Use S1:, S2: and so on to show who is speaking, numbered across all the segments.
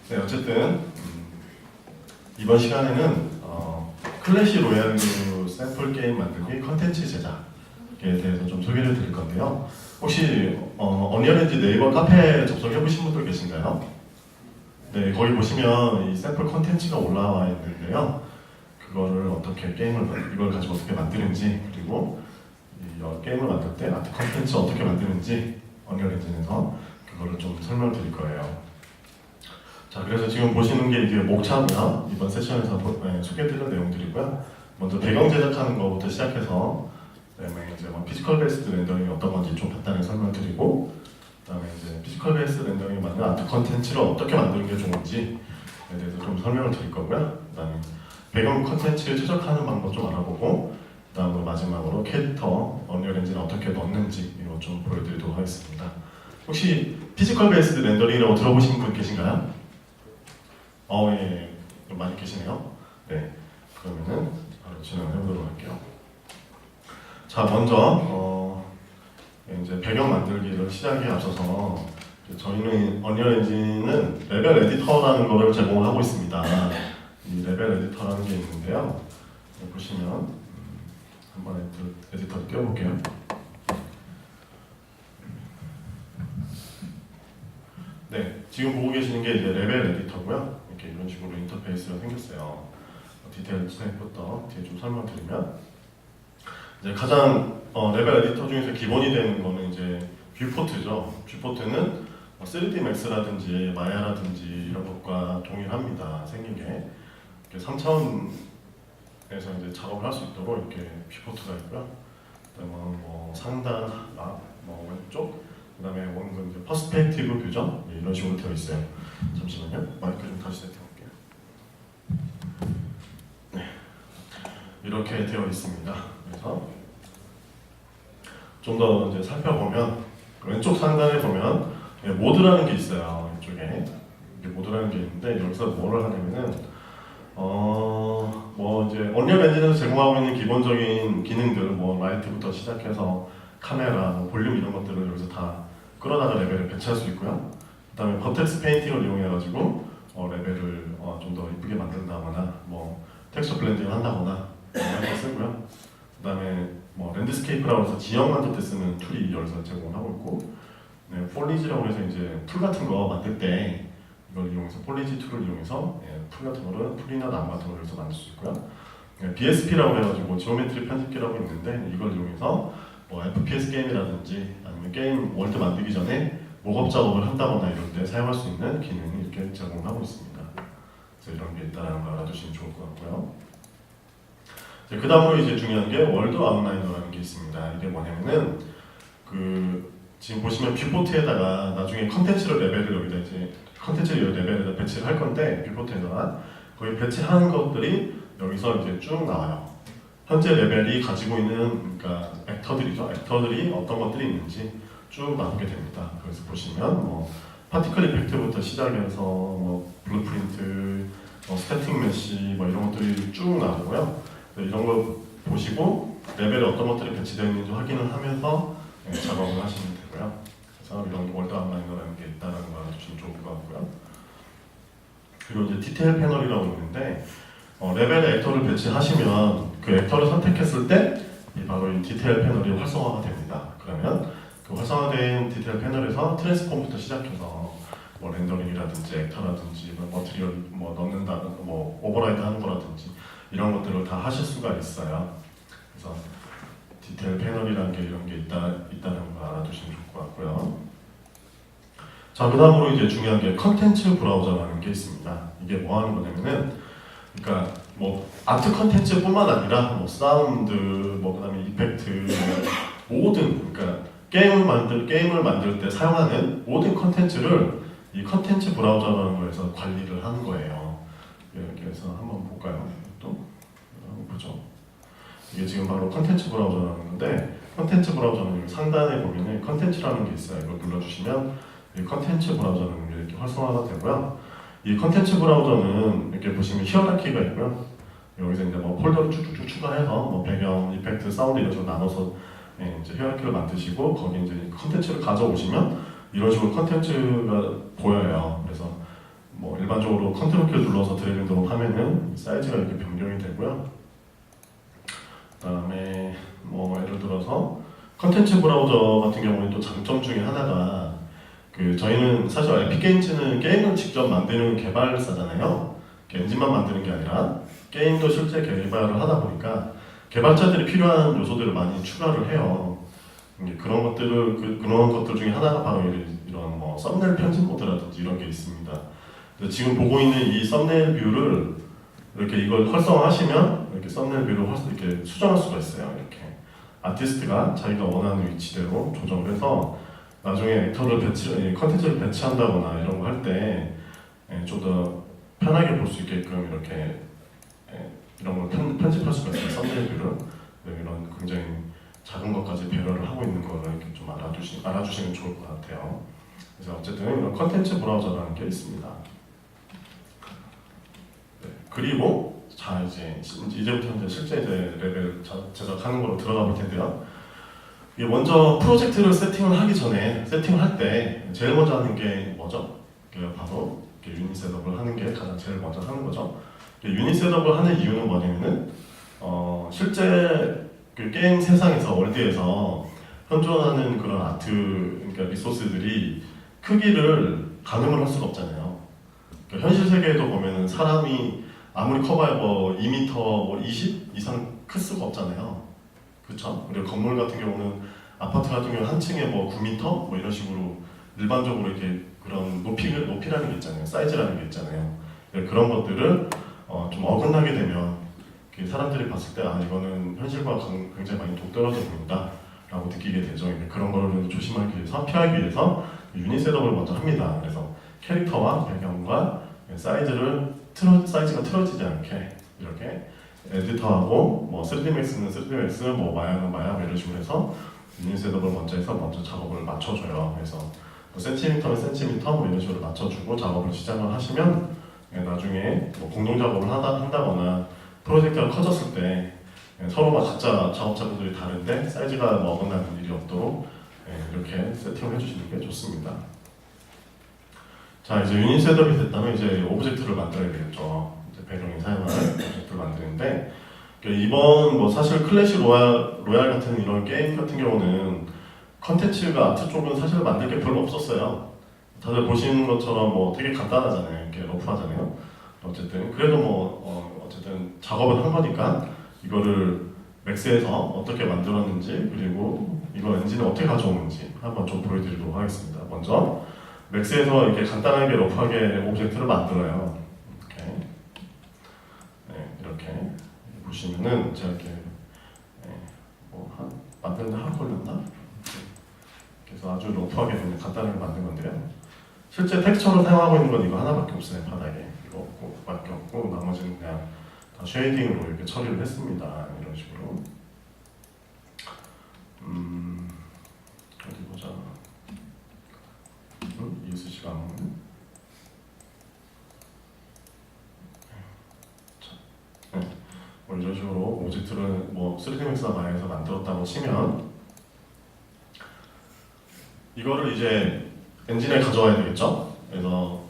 S1: 네, 어쨌든 이번 시간에는 클래시 로얄 류 샘플 게임 만들기 컨텐츠 제작에 대해서 좀 소개를 드릴 건데요. 혹시 언리얼 엔진 네이버 카페 접속해 보신 분들 계신가요? 네, 거기 보시면 이 샘플 컨텐츠가 올라와 있는데요. 그거를 어떻게 이걸 가지고 어떻게 만드는지, 그리고 이 게임을 만들 때 아트 컨텐츠 어떻게 만드는지 언리얼 엔진에서 그거를 좀 설명을 드릴 거예요. 자, 그래서 지금 보시는 게 이게 목차고요. 이번 세션에서 소개드릴 내용들이고요. 먼저 배경 제작하는 것부터 시작해서 그다음에 이제 피지컬 베이스드 렌더링이 어떤 건지 좀 간단히 설명을 드리고, 그다음에 이제 피지컬 베이스드 렌더링이 맞는 아트 컨텐츠를 어떻게 만드는 게 좋은지에 대해서 좀 설명을 드릴 거고요. 그다음에 배경 컨텐츠를 최적화하는 방법 좀 알아보고, 그다음으로 마지막으로 캐릭터 언리얼 엔진에 어떻게 넣는지 이거 좀 보여드리도록 하겠습니다. 혹시 피지컬 베이스드 렌더링이라고 들어보신 분 계신가요? 예, 많이 계시네요. 네, 그러면은 바로 진행을 해보도록 할게요. 자, 먼저 이제 배경 만들기를 시작에 앞서서 저희는 언리얼 엔진은 레벨 에디터라는 거를 제공을 하고 있습니다. 이 레벨 에디터라는 게 있는데요. 보시면 한번 에디터를 띄워볼게요. 네, 지금 보고 계시는 게 이제 레벨 에디터고요. 이렇게 이런 식으로 인터페이스가 생겼어요. 디테일 스냅부터 뒤에 좀 설명드리면, 이제 가장 레벨 에디터 중에서 기본이 되는 거는 이제 뷰포트죠. 뷰포트는 3D Max라든지 마야라든지 이런 것과 동일합니다. 생긴 게 3차원에서 이제 작업을 할 수 있도록 이렇게 뷰포트가 있고요. 그다음에 뭐 상단, 뭐 왼쪽, 그다음에 원근 이제 퍼스펙티브 뷰죠. 이런 식으로 되어 있어요. 잠시만요. 마이크 좀 다시 세팅할게요. 네, 이렇게 되어 있습니다. 그래서 좀 더 이제 살펴보면 왼쪽 상단에 보면 모드라는 게 있어요. 이쪽에 모드라는 게 있는데, 여기서 뭐를 하냐면은 뭐 이제 언리얼 엔진에서 제공하고 있는 기본적인 기능들, 뭐 라이트부터 시작해서 카메라, 뭐 볼륨 이런 것들을 여기서 다 끌어다가 레벨을 배치할 수 있고요. 그다음에 버텍스 페인팅을 이용해가지고 레벨을 좀 더 이쁘게 만든다거나, 뭐 텍스처 블렌딩을 한다거나 이런 거 쓰고요. 그다음에 뭐 랜드스케이프라고 해서 지형 만들 때 쓰는 툴이 여기서 제공을 하고 있고, 네, 폴리지라고 해서 이제 풀 같은 거 만들 때 이걸 이용해서 폴리지 툴을 이용해서 풀 같은 거를 풀이나 나무 같은 걸 여기서 만들 수 있고요. BSP라고 해가지고 지오메트리 편집기라고 있는데, 이걸 이용해서 뭐 FPS 게임이라든지 아니면 게임 월드 만들기 전에 목업 작업을 한다거나 이럴 때 사용할 수 있는 기능이 이렇게 제공하고 있습니다. 그래서 이런 게 있다는 걸 알아두시면 좋을 것 같고요. 그 다음으로 이제 중요한 게 월드 아웃라이너라는 게 있습니다. 이게 뭐냐면은 지금 보시면 뷰포트에다가 나중에 컨텐츠를 레벨을 여기다 이제 컨텐츠를 레벨에다 배치를 할 건데, 뷰포트에다가 거기 배치하는 것들이 여기서 이제 쭉 나와요. 현재 레벨이 가지고 있는 그러니까 액터들이죠. 액터들이 어떤 것들이 있는지 쭉 나오게 됩니다. 그래서 보시면 뭐 파티클 이펙트부터 시작해서 뭐 블루프린트, 스태틱 메시 뭐 이런 것들이 쭉 나오고요. 이런 걸 보시고 레벨에 어떤 것들이 배치되어 있는지 확인을 하면서 작업을 하시면 되고요. 그래서 이런 월드 아웃라이너라는 게 있다는 걸 알아주시면 좋을 것 같고요. 그리고 이제 디테일 패널이라고 있는데, 레벨에 액터를 배치하시면 그 액터를 선택했을 때 바로 이 디테일 패널이 활성화가 됩니다. 그러면 그 활성화된 디테일 패널에서 트랜스폼부터 시작해서 뭐 렌더링이라든지 액터라든지 머티리얼 뭐 넣는다, 뭐 오버라이드 하는 거라든지 이런 것들을 다 하실 수가 있어요. 그래서 디테일 패널이라는 게 이런 게 있다는 걸 알아두시면 좋을 것 같고요. 자, 그 다음으로 이제 중요한 게 컨텐츠 브라우저라는 게 있습니다. 이게 뭐 하는 거냐면은, 그러니까 뭐 아트 컨텐츠뿐만 아니라 뭐 사운드, 뭐 그다음에 이펙트, 모든 그러니까 게임을 만들 때 사용하는 모든 컨텐츠를 이 컨텐츠 브라우저라는 거에서 관리를 하는 거예요. 그래서 한번 볼까요? 또 한번 보죠. 이게 지금 바로 컨텐츠 브라우저라는 건데, 컨텐츠 브라우저는 여기 상단에 보면은 컨텐츠라는 게 있어요. 이걸 눌러주시면 이 컨텐츠 브라우저는 이렇게 활성화가 되고요. 이 컨텐츠 브라우저는 이렇게 보시면 히어라키가 있고요. 여기서 이제 뭐 폴더를 쭉쭉쭉 추가해서 뭐 배경, 이펙트, 사운드 이런 식으로 나눠서 이제 히어라키를 만드시고, 거기 이제 컨텐츠를 가져오시면 이런 식으로 컨텐츠가 보여요. 그래서 뭐 일반적으로 컨트롤 키를 눌러서 드래그 드롭 하면은 사이즈가 이렇게 변경이 되고요. 그다음에 뭐 예를 들어서 컨텐츠 브라우저 같은 경우에 또 장점 중에 하나가 저희는 사실 에픽게임즈는 게임을 직접 만드는 개발사잖아요. 엔진만 만드는 게 아니라 게임도 실제 개발을 하다 보니까 개발자들이 필요한 요소들을 많이 추가를 해요. 그런 것들 중에 하나가 바로 이런 뭐 썸네일 편집 모드라든지 이런 게 있습니다. 지금 보고 있는 이 썸네일 뷰를 이렇게 이걸 활성화하시면 이렇게 썸네일 뷰를 이렇게 수정할 수가 있어요. 이렇게 아티스트가 자기가 원하는 위치대로 조정을 해서 나중에 컨텐츠를 배치한다거나 이런 거 할 때 좀 더 편하게 볼 수 있게끔 이렇게 이런 걸 편집할 수가 있어요. 썸네일 뷰를 이런 굉장히 작은 것까지 배려를 하고 있는 거를 이렇게 좀 알아주시면 좋을 것 같아요. 그래서 어쨌든 이런 컨텐츠 브라우저라는 게 있습니다. 네, 그리고 자 이제부터 실제 레벨 제작하는 거로 들어가 볼 텐데요. 먼저 프로젝트를 세팅을 할 때 제일 먼저 하는 게 뭐죠? 바로 유닛 셋업을 하는 게 가장 제일 먼저 하는 거죠. 유닛 셋업을 하는 이유는 뭐냐면은 실제 게임 세상에서 월드에서 현존하는 그런 아트 그러니까 리소스들이 크기를 가늠을 할 수가 없잖아요. 현실 세계에도 보면은 사람이 아무리 커봐야 2m 20 이상 클 수가 없잖아요. 그렇죠? 그리고 건물 같은 경우는 아파트 같은 경우 한 층에 9m 이런 식으로 일반적으로 이렇게 그런 높이라는 게 있잖아요. 사이즈라는 게 있잖아요. 그런 것들을 좀 어긋나게 되면 사람들이 봤을 때 이거는 현실과 굉장히 많이 동떨어져 보인다 라고 느끼게 되죠. 그런 거를 조심하기 위해서 피하기 위해서 유닛 셋업을 먼저 합니다. 그래서 캐릭터와 배경과 사이즈가 틀어지지 않게 이렇게 에디터하고 3dmax는 3dmax, 마야는 마야 이런 식으로 해서 유닛 셋업을 먼저 해서 작업을 맞춰줘요. 그래서 센티미터는 센티미터 이런 식으로 맞춰주고 작업을 시작을 하시면 나중에 공동 작업을 한다거나 프로젝트가 커졌을 때 서로가 각자 작업자분들이 다른데 사이즈가 어긋나는 일이 없도록 이렇게 세팅을 해주시는 게 좋습니다. 자, 이제 유닛 셋업이 됐다면 이제 오브젝트를 만들어야 되겠죠. 이제 배경에 사용할 오브젝트를 만드는데 이번 사실 클래시 로얄 같은 이런 게임 같은 경우는 컨텐츠가 아트 쪽은 사실 만들 게 별로 없었어요. 다들 보시는 것처럼 되게 간단하잖아요. 이렇게 러프하잖아요. 어쨌든 그래도 어쨌든 작업을 한 거니까 이거를 맥스에서 어떻게 만들었는지 그리고 이걸 엔진에 어떻게 가져오는지 한번 좀 보여드리도록 하겠습니다. 먼저 맥스에서 이렇게 간단하게 러프하게 오브젝트를 만들어요. 이렇게 보시면은 제가 이렇게 만드는데 하루 걸렸나? 그래서 아주 러프하게 그냥 간단하게 만든 건데요. 실제 텍스처로 사용하고 있는 건 이거 하나밖에 없어요. 바닥에 이거 밖에 없고 나머지는 그냥 다 쉐이딩으로 이렇게 처리를 했습니다. 이런 식으로. 어디 보자. ESC가 안 오네. 이런 식으로 오브젝트를 3dmax나 마야에서 만들었다고 치면 이거를 이제 엔진에 가져와야 되겠죠. 그래서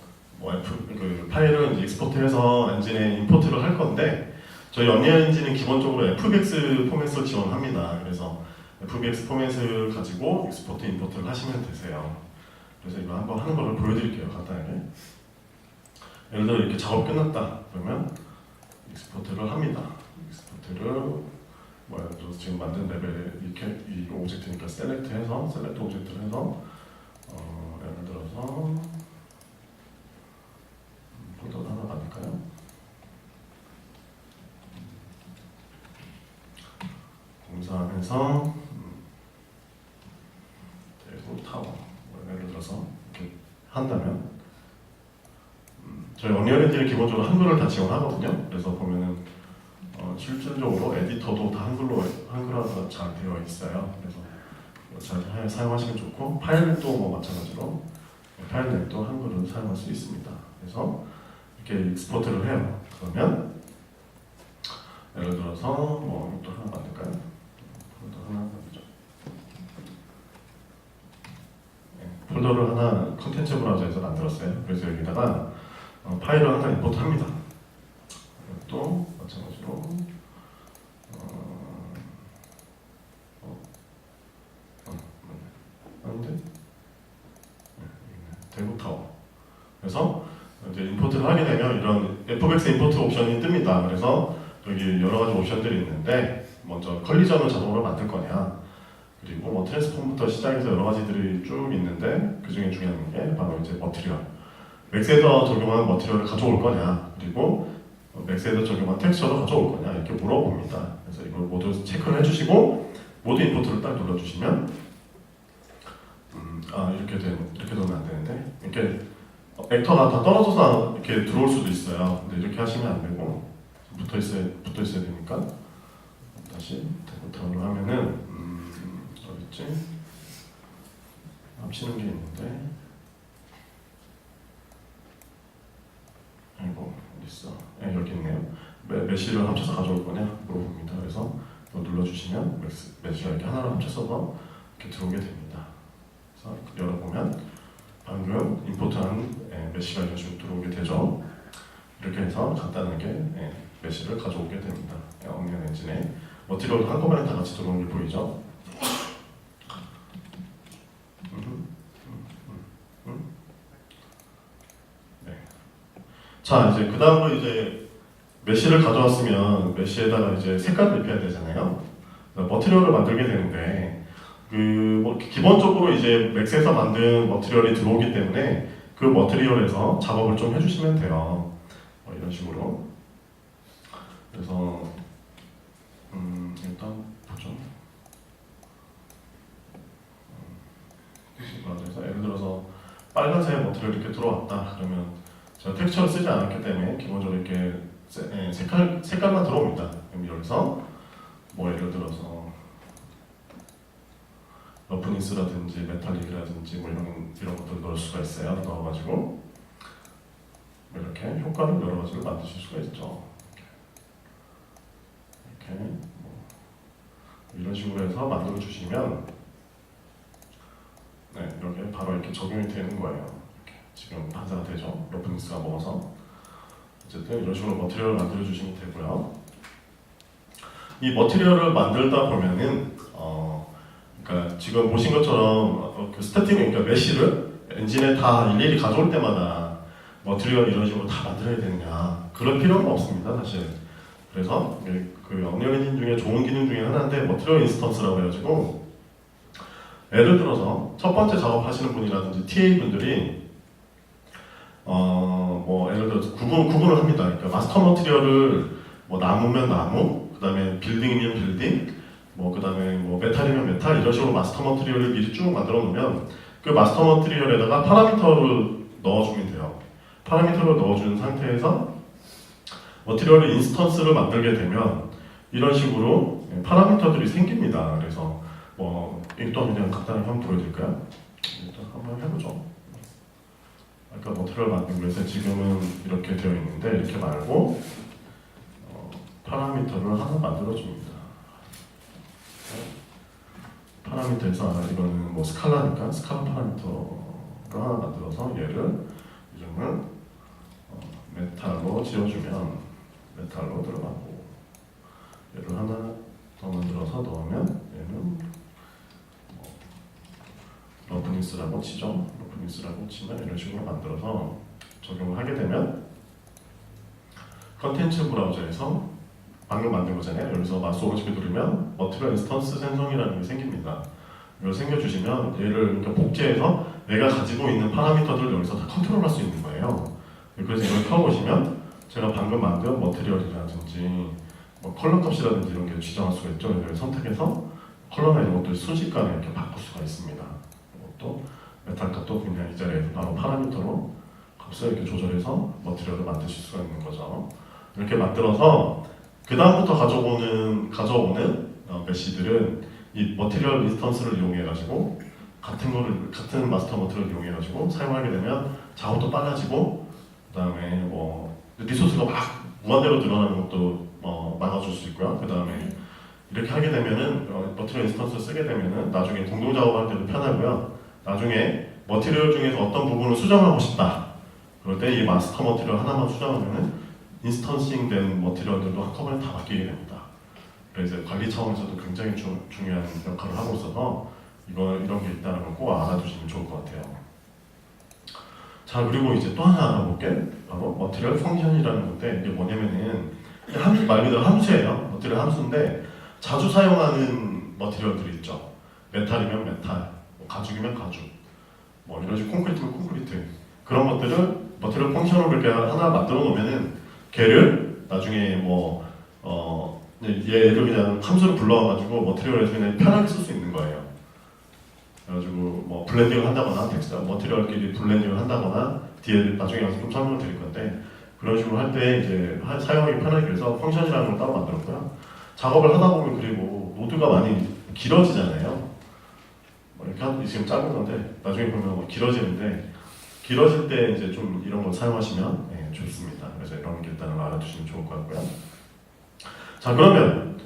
S1: 파일을 이제 익스포트해서 엔진에 임포트를 할 건데 저희 언리얼 엔진은 기본적으로 FBX 포맷을 지원합니다. 그래서 FBX 포맷을 가지고 익스포트 임포트를 하시면 되세요. 그래서 이거 한번 하는 거를 보여드릴게요. 간단하게. 예를 들어 이렇게 작업 끝났다 그러면 익스포트를 합니다. 익스포트를 지금 만든 레벨에 이 오브젝트니까 셀렉트 오브젝트를 해서 예를 들어서 폴더 하나 만들까요? 공사하면서 그리고 타워 예를 들어서 이렇게 한다면 저희 언리얼 엔진은 기본적으로 한글을 다 지원하거든요. 그래서 보면은 실질적으로 에디터도 다 한글화가 잘 되어 있어요. 그래서 잘 사용하시면 좋고 파일넷도 마찬가지로 파일넷도 한글을 사용할 수 있습니다. 그래서 이렇게 익스포트를 해요. 그러면 예를 들어서 또 하나 만들까요? 폴더 하나 만들죠. 폴더를 하나 컨텐츠 브라우저에서 만들었어요. 그래서 여기다가 파일을 하나 임포트합니다. 또 마찬가지로 아닌데 대구타워. 그래서 이제 임포트를 하게 되면 이런 fx 임포트 옵션이 뜹니다. 그래서 여기 여러 가지 옵션들이 있는데 먼저 컬리전을 자동으로 만들 거냐, 그리고 뭐 트랜스폼부터 시작해서 여러 가지들이 쭉 있는데 그 중에 중요한 게 바로 이제 머티리얼. 맥스에서 적용한 머티리얼을 가져올 거냐, 그리고 맥스에서 적용한 텍스처도 가져올 거냐 이렇게 물어봅니다. 그래서 이걸 모두 체크를 해주시고 모두 임포트를 딱 눌러주시면 이렇게 되면 안 되는데 이렇게 벡터가 다 떨어져서 이렇게 들어올 수도 있어요. 근데 이렇게 하시면 안 되고 붙어 있어야 되니까 다시 데코타운을 하면은 어디 있지? 합치는 게 있는데 아이고 어디 있어? 여기 있네요. 메시를 합쳐서 가져올 거냐 물어봅니다. 그래서 이거 눌러주시면 메시가 이렇게 하나로 합쳐서 이렇게 들어오게 됩니다. 그래서 열어보면 방금 임포트한 메시가 이런 식으로 들어오게 되죠. 이렇게 해서 간단하게 메시를 가져오게 됩니다. 언리얼 엔진에 머티리얼 한꺼번에 다 같이 들어오는 게 보이죠? 네. 자, 이제 그 다음으로 이제 메시를 가져왔으면 메시에다가 이제 색깔을 입혀야 되잖아요. 머티리얼을 만들게 되는데 뭐 기본적으로 이제 맥스에서 만든 머티리얼이 들어오기 때문에 그 머티리얼에서 작업을 좀 해주시면 돼요. 이런 식으로. 그래서 일단 보죠. 그래서 예를 들어서 빨간색 머티리얼이 이렇게 들어왔다. 그러면 제가 텍스처를 쓰지 않았기 때문에 기본적으로 이렇게 색깔만 들어옵니다. 그럼 여기서 뭐 예를 들어서 러프니스라든지 메탈릭이라든지 뭐 이런 것들 넣을 수가 있어요. 넣어가지고 이렇게 효과를 여러 가지로 만드실 수가 있죠. 이렇게 뭐 이런 식으로 해서 만들어 주시면 여기에 바로 이렇게 적용이 되는 거예요. 이렇게 지금 반사가 되죠. 러프니스가 먹어서 어쨌든 이런 식으로 머티리얼을 만들어 주시면 되고요. 이 머티리얼을 만들다 보면은 그러니까 지금 보신 것처럼 그 스태틱, 그러니까 메시를 엔진에 다 일일이 가져올 때마다 머티리얼 이런 식으로 다 만들어야 되느냐, 그런 필요는 없습니다 사실. 그래서 그 언리얼 엔진 중에 좋은 기능 중에 하나인데 머티리얼 인스턴스라고 해가지고 예를 들어서 첫 번째 작업하시는 분이라든지 TA 분들이 뭐 예를 들어서 구분을 합니다. 그러니까 마스터 머티리얼을 뭐 나무면 나무, 그 다음에 빌딩이면 빌딩, 그 다음에 뭐 메탈이면 메탈, 이런 식으로 마스터 머티리얼을 미리 쭉 만들어 놓으면 그 마스터 머티리얼에다가 파라미터를 넣어주면 돼요. 파라미터를 넣어준 상태에서 머티리얼 인스턴스를 만들게 되면 이런 식으로 파라미터들이 생깁니다. 그래서 일단 그냥 간단하게 한번 보여드릴까요? 일단 한번 해보죠. 아까 머티리얼 만든 거에서 지금은 이렇게 되어 있는데 이렇게 말고 파라미터를 하나 만들어줍니다. 파라미터에서 이거는 뭐 스칼라니까 스칼라 파라미터를 하나 만들어서 얘를 이름을 메탈로 지어주면 메탈로 들어가고, 얘를 하나 더 만들어서 넣으면 얘는 러프니스라고 치죠. 러프니스라고 치면 이런 식으로 만들어서 적용을 하게 되면 컨텐츠 브라우저에서 방금 만든 거잖아요. 여기서 마우스 오른쪽에 누르면 머티리얼 인스턴스 생성이라는 게 생깁니다. 이걸 생겨주시면 얘를 이렇게 복제해서 내가 가지고 있는 파라미터들을 여기서 다 컨트롤할 수 있는 거예요. 그래서 이걸 켜보시면 제가 방금 만든 머티리얼이라든지 뭐 컬러 값이라든지 이런 게 지정할 수가 있죠. 이걸 선택해서 컬러나 이런 것들 순식간에 이렇게 바꿀 수가 있습니다. 또 메탈 값도 그냥 이 자리에서 바로 파라미터로 값을 이렇게 조절해서 머티리얼을 만드실 수가 있는 거죠. 이렇게 만들어서 그 다음부터 가져오는 메시들은 이 머티리얼 인스턴스를 이용해가지고 같은 마스터 머티리얼을 이용해가지고 사용하게 되면 작업도 빨라지고, 그 다음에 뭐 리소스가 막 무한대로 늘어나는 것도 막아줄 수 있고요. 그 다음에 이렇게 하게 되면은 머티리얼 인스턴스를 쓰게 되면은 나중에 동동 작업할 때도 편하고요. 나중에 머티리얼 중에서 어떤 부분을 수정하고 싶다, 그럴 때 이 마스터 머티리얼 하나만 수정하면은 인스턴싱된 머티리얼들도 한꺼번에 다 바뀌게 됩니다. 그래서 관리 차원에서도 굉장히 중요한 역할을 하고 있어서 이런 게 있다는 걸 꼭 알아두시면 좋을 것 같아요. 자, 그리고 이제 또 하나 알아볼게. 바로 머티리얼 펑션이라는 건데 이게 뭐냐면은 말 그대로 함수예요. 머티리얼 함수인데 자주 사용하는 머티리얼들이 있죠. 메탈이면 메탈, 뭐 가죽이면 가죽, 뭐 이런 식으로 콘크리트면 콘크리트, 그런 것들을 머티리얼 펑션으로 이렇게 하나 만들어 놓으면은 걔를 나중에 얘를 그냥 함수를 불러와가지고 머티리얼에서 그냥 편하게 쓸 수 있는 거예요. 그래가지고 뭐 블렌딩을 한다거나 텍스트 머티리얼끼리 블렌딩을 한다거나 뒤에 나중에 와서 좀 설명을 드릴 건데, 그런 식으로 할 때 이제 사용하기 편하게 해서 펑션이라는 걸 따로 만들었고요. 작업을 하다 보면 그리고 노드가 많이 길어지잖아요. 뭐 이렇게 지금 짧은 건데 나중에 보면 뭐 길어지는데, 길어질 때 이제 좀 이런 걸 사용하시면 좋습니다. 그래서 이런 게 있다는 걸 알아두시면 좋을 것 같고요. 자, 그러면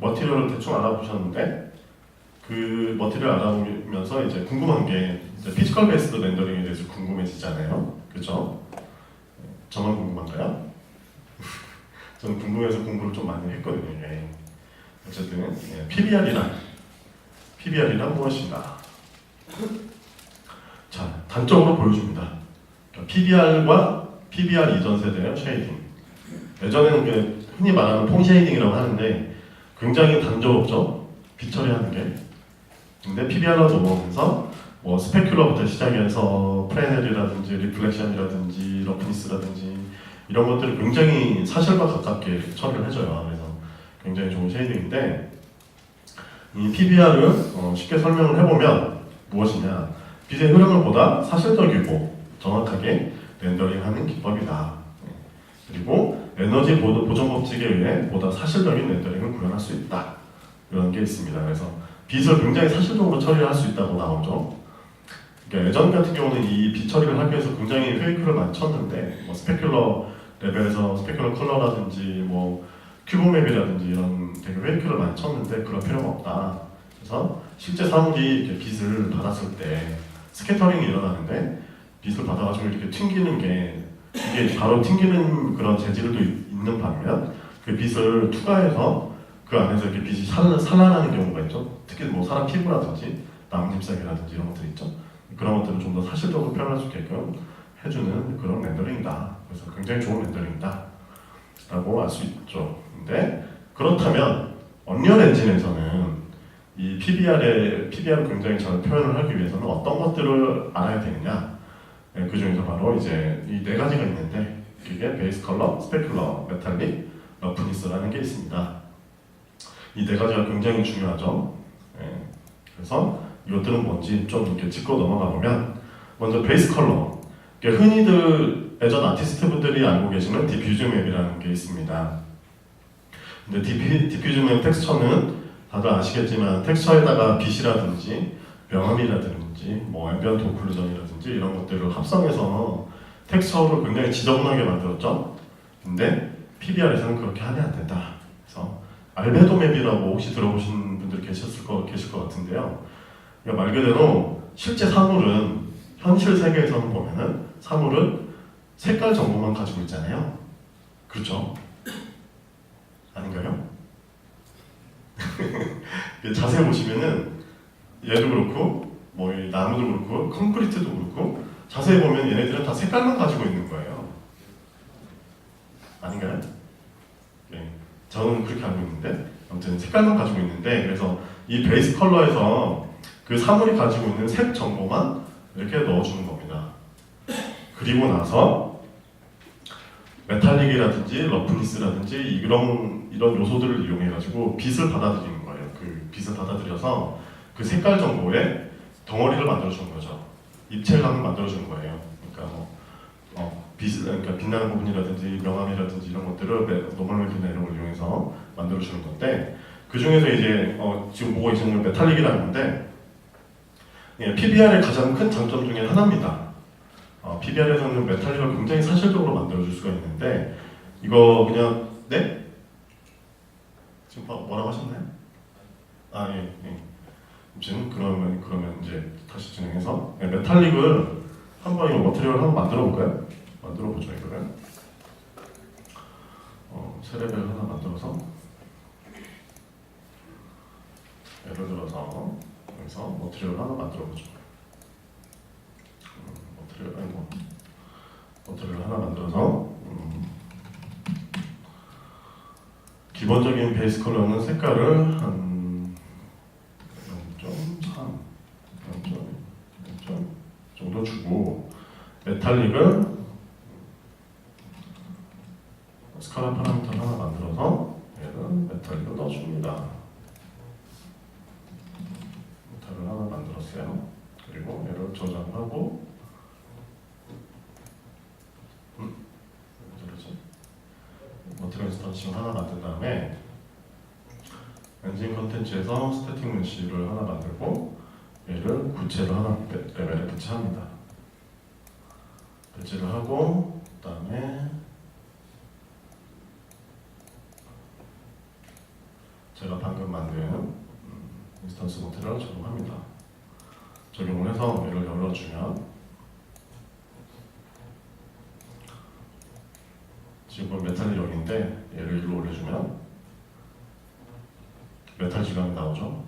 S1: 머티리얼을 대충 알아보셨는데, 그 머티리얼 알아보면서 이제 궁금한 게 이제 피지컬 베이스드 렌더링에 대해서 궁금해지잖아요. 그렇죠? 저만 궁금한가요? 저는 궁금해서 공부를 좀 많이 했거든요. 어쨌든 PBR이란 무엇인가? 자, 단적으로 보여줍니다. PBR과 PBR 이전 세대의 쉐이딩. 예전에는 흔히 말하는 폼 쉐이딩이라고 하는데 굉장히 단조롭죠. 빛 처리하는 게. 근데 PBR로 넘어오면서 뭐 스페큘러부터 시작해서 프레넬이라든지 리플렉션이라든지 러프니스라든지 이런 것들을 굉장히 사실과 가깝게 처리를 해줘요. 그래서 굉장히 좋은 쉐이딩인데, 이 PBR을 쉽게 설명을 해보면 무엇이냐? 빛의 흐름을 보다 사실적이고 정확하게 렌더링하는 기법이다. 그리고 에너지 보존 법칙에 의해 보다 사실적인 렌더링을 구현할 수 있다. 이런 게 있습니다. 그래서 빛을 굉장히 사실적으로 처리할 수 있다고 나오죠. 그러니까 예전 같은 경우는 이 빛 처리를 하기 위해서 굉장히 페이크를 많이 쳤는데, 뭐 스페큘러 레벨에서 스페큘러 컬러라든지 뭐 큐브맵이라든지 이런 되게 페이크를 많이 쳤는데 그럴 필요가 없다. 그래서 실제 사물이 이렇게 빛을 받았을 때 스캐터링이 일어나는데, 빛을 받아가지고 이렇게 튕기는 게 이게 바로 튕기는 그런 재질도 있는 반면, 그 빛을 투과해서 그 안에서 이렇게 빛이 산란하는 경우가 있죠. 특히 뭐 사람 피부라든지 나뭇잎사귀라든지 이런 것들 있죠. 그런 것들을 좀 더 사실적으로 표현할 수 있게끔 해주는 그런 렌더링이다. 그래서 굉장히 좋은 렌더링이다 라고 알 수 있죠. 근데 그렇다면 언리얼 엔진에서는 이 PBR을 굉장히 잘 표현을 하기 위해서는 어떤 것들을 알아야 되느냐? 그 중에서 바로 이제 이 네 가지가 있는데, 그게 베이스 컬러, 스페큘러, 메탈릭, 러프니스라는 게 있습니다. 이 네 가지가 굉장히 중요하죠. 그래서 이것들은 뭔지 좀 이렇게 짚고 넘어가 보면, 먼저 베이스 컬러. 흔히들 예전 아티스트 분들이 알고 계시는 디퓨즈 맵이라는 게 있습니다. 근데 디퓨즈 맵 텍스처는 다들 아시겠지만 텍스처에다가 빛이라든지 명암이라든지 뭐 앰비언트 오클루전이라든지 이런 것들을 합성해서 텍스처를 굉장히 지저분하게 만들었죠. 근데 PBR에서는 그렇게 하면 안 된다. 그래서 알베도 맵이라고 혹시 들어보신 분들 계실 것 같은데요. 그러니까 말 그대로 실제 사물은 현실 세계에서는 보면은 사물은 색깔 정보만 가지고 있잖아요. 그렇죠? 아닌가요? 자세히 보시면은 얘도 그렇고 뭐 이 나무도 그렇고 콘크리트도 그렇고 자세히 보면 얘네들은 다 색깔만 가지고 있는 거예요. 아닌가요? 저는 그렇게 알고 있는데, 아무튼 색깔만 가지고 있는데, 그래서 이 베이스 컬러에서 그 사물이 가지고 있는 색 정보만 이렇게 넣어주는 겁니다. 그리고 나서 메탈릭이라든지 러프니스라든지 이런 요소들을 이용해가지고 빛을 받아들이는 거예요. 그 빛을 받아들여서 그 색깔 정보에 덩어리를 만들어주는 거죠. 입체감을 만들어주는 거예요. 그러니까 그러니까 빛나는 부분이라든지 명암이라든지 이런 것들을 노멀맵이나 이런 걸 이용해서 만들어주는 건데, 그 중에서 이제 지금 보고 계시는 건 메탈릭이라는 건데, PBR의 가장 큰 장점 중에 하나입니다. PBR에서는 메탈릭을 굉장히 사실적으로 만들어줄 수가 있는데, 이거 그냥 지금 뭐라고 하셨나요? 지금 그러면 이제 다시 진행해서 메탈릭을 한번 이거 머티리얼을 한번 만들어 볼까요? 만들어 보죠. 이거를 새 레벨 하나 만들어서 예를 들어서 여기서 머티리얼 하나 만들어 보죠. 머티리얼 하나 만들어서 기본적인 베이스 컬러는 색깔을 한 0.3, 0.1 정도 주고 메탈릭을 스칼라 파라미터 하나 만들어서 얘는 메탈릭을 넣어줍니다. 메탈을 하나 만들었어요. 그리고 얘를 저장하고 머티리얼 인스턴싱 하나 만든 다음에 엔진 컨텐츠에서 스태틱 메시를 하나 만들고 얘를 구체로 하나 레벨에 배치합니다. 배치를 하고 그 다음에 제가 방금 만든 인스턴스 모델을 적용합니다. 적용을 해서 얘를 열어주면 지금 메탈 0인데 얘를 1로 올려주면 메탈 질감이 나오죠.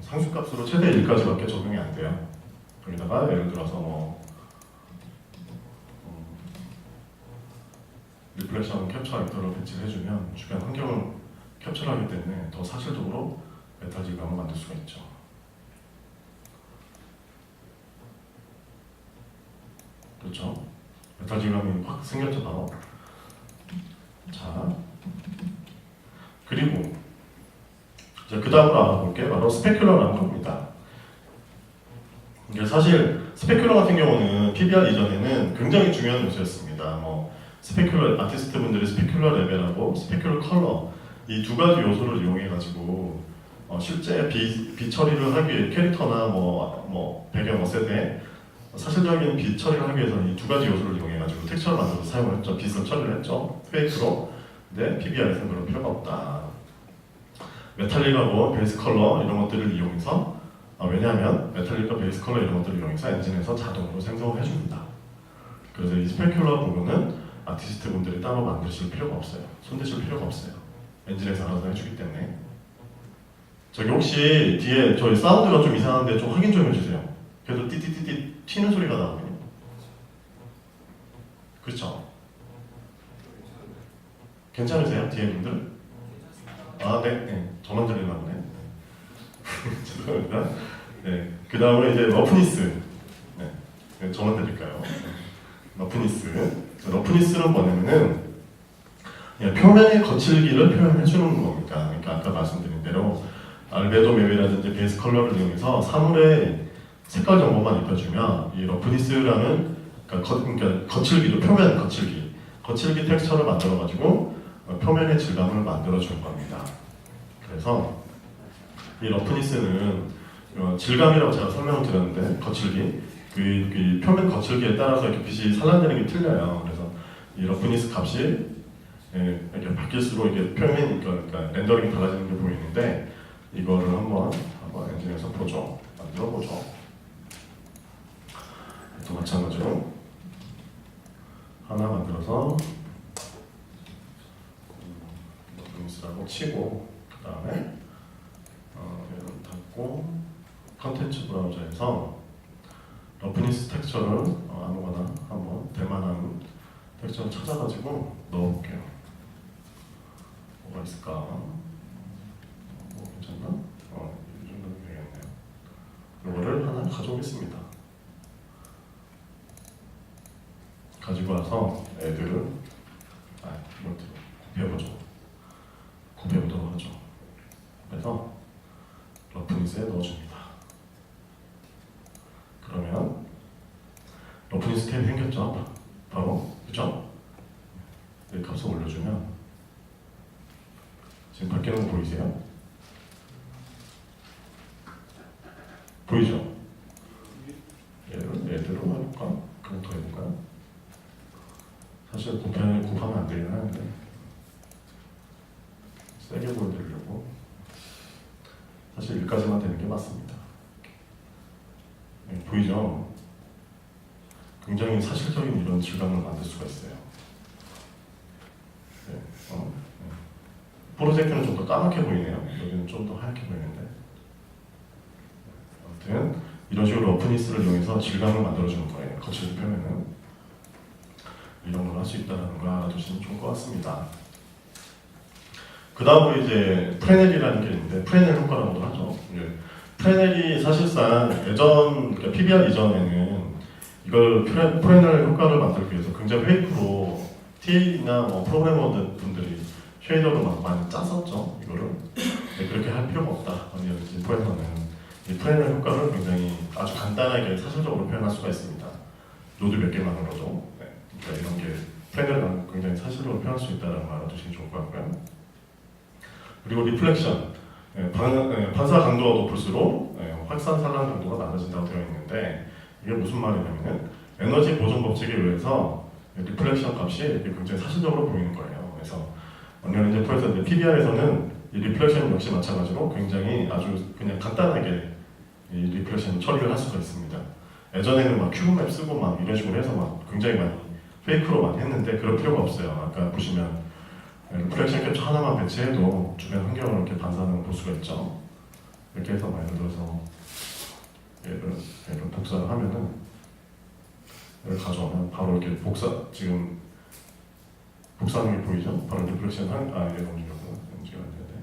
S1: 상수값으로 최대 1까지밖에 적용이 안 돼요. 여기다가 예를 들어서 리플렉션 캡처 액터를 배치를 해주면 주변 환경을 캡처하기 때문에 더 사실적으로 메탈 질감을 만들 수가 있죠. 그렇죠? 메탈 질감이 확 생겼죠, 바로. 자, 그리고 이제 그 다음으로 알아볼 게 바로 스페큘러라는 겁니다. 이게 사실 스페큘러 같은 경우는 PBR 이전에는 굉장히 중요한 요소였습니다. 스페큘러 아티스트 분들이 스페큘러 레벨하고 스페큘러 컬러 이 두 가지 요소를 이용해 가지고 실제 비 처리를 하기 위해 캐릭터나 배경 어셋에 사실적인 빛 처리를 하기 위해서 이 두 가지 요소를 이용해 가지고 텍스처를 만들어서 사용을 했죠. 빛을 처리를 했죠. 페이크로. 근데 PBR에서는 그럴 필요가 없다. 메탈릭하고 베이스 컬러 이런 것들을 이용해서 왜냐하면 메탈릭과 베이스 컬러 이런 것들을 이용해서 엔진에서 자동으로 생성을 해줍니다. 그래서 이 스페큘러 부분은 아티스트 분들이 따로 만드실 필요가 없어요. 손대실 필요가 없어요. 엔진에서 알아서 해주기 때문에. 저기 혹시 뒤에 저희 사운드가 좀 이상한데 좀 확인 좀 해주세요. 그래도 띠띠띠띠 튀는 소리가 나거든요. 그렇죠? 괜찮으세요? 뒤에 분들? 아, 네. 저만 들리나 보네. 죄송합니다. 네. 그 다음에 이제 러프니스. 네. 저만 들릴까요? 러프니스는 뭐냐면은 그냥 표면의 거칠기를 표현해주는 겁니다. 그러니까 아까 말씀드린 대로 알베도 매미라든지 베이스 컬러를 이용해서 사물의 색깔 정보만 입혀주면 이 러프니스라는 그러니까 거칠기도 표면 거칠기 텍스처를 만들어가지고 표면의 질감을 만들어주는 겁니다. 그래서 이 러프니스는 질감이라고 제가 설명을 드렸는데 거칠기 그 표면 거칠기에 따라서 이렇게 빛이 산란되는 게 틀려요. 그래서 이 러프니스 값이 이렇게 바뀔수록 이게 표면 그러니까 렌더링이 달라지는 게 보이는데 이거를 한번 엔진에서 만들어 보죠. 또 마찬가지로 하나 만들어서 러프니스라고 치고 그 다음에 얘를 닫고 컨텐츠 브라우저에서 러프니스 텍스처를 아무거나 한번 될만한 텍스처를 찾아가지고 넣어볼게요. 뭐가 있을까? 괜찮나? 이 정도면 되겠네요. 이거를 하나 가져오겠습니다. 가지고 와서 애들을 곱해보도록 하죠. 그래서 러프니스에 넣어줍니다. 그러면 러프니스 탭이 생겼죠? 바로 그죠? 이 값을 올려주면 지금 바뀌는 거 보이세요? 보이죠? 얘대로 해볼까? 그냥 더 해볼까요? 사실 곱하면 안 되긴 하는데 세게 보여드리려고 사실 1까지만 되는 게 맞습니다. 보이죠? 굉장히 사실적인 이런 질감을 만들 수가 있어요. 네, 네. 프로젝트는 좀 더 까맣게 보이네요. 여기는 좀 더 하얗게 보이는데. 아무튼 이런 식으로 러프니스를 이용해서 질감을 만들어주는 거예요. 거칠게 펴면은 이런 걸 할 수 있다는 걸 알아두시면 좋을 것 같습니다. 그 다음으로 이제 프레넬이라는 게 있는데, 프레넬 효과라고도 하죠. 프레넬이 사실상 그러니까 PBR 이전에는 이걸 프레넬 효과를 만들기 위해서 굉장히 페이크로 TA나 뭐 프로그래머 분들이 쉐이더로 막 많이 짰었죠. 이거를. 네, 그렇게 할 필요가 없다. 언리얼 프로에서는 이 프레넬 효과를 굉장히 아주 간단하게 사실적으로 표현할 수가 있습니다. 노드 몇 개만으로도. 네, 그러니까 이런 게 프레넬은 굉장히 사실적으로 표현할 수 있다는 걸 알아두시면 좋을 것 같고요. 그리고 리플렉션, 반사 강도가 높을수록 확산 산란 강도가 낮아진다고 되어 있는데, 이게 무슨 말이냐면은 에너지 보존 법칙에 의해서 리플렉션 값이 굉장히 사실적으로 보이는 거예요. 그래서 언리얼 엔진 4에서 PBR에서는 이 리플렉션 역시 마찬가지로 굉장히 아주 그냥 간단하게 이 리플렉션 처리를 할 수가 있습니다. 예전에는 막 큐브맵 쓰고 막 이런 식으로 해서 막 굉장히 많이 페이크로 많이 했는데 그럴 필요가 없어요. 아까 보시면 리플렉션 캡처 하나만 배치해도 주변 환경을 이렇게 반사하는 걸 볼 수가 있죠. 이렇게 해서 예를 들어서 얘를 복사를 하면은 얘를 가져오면 바로 이렇게 지금 복사하는 게 보이죠? 바로 리플렉션 얘가 움직였구나. 움직여야 되는데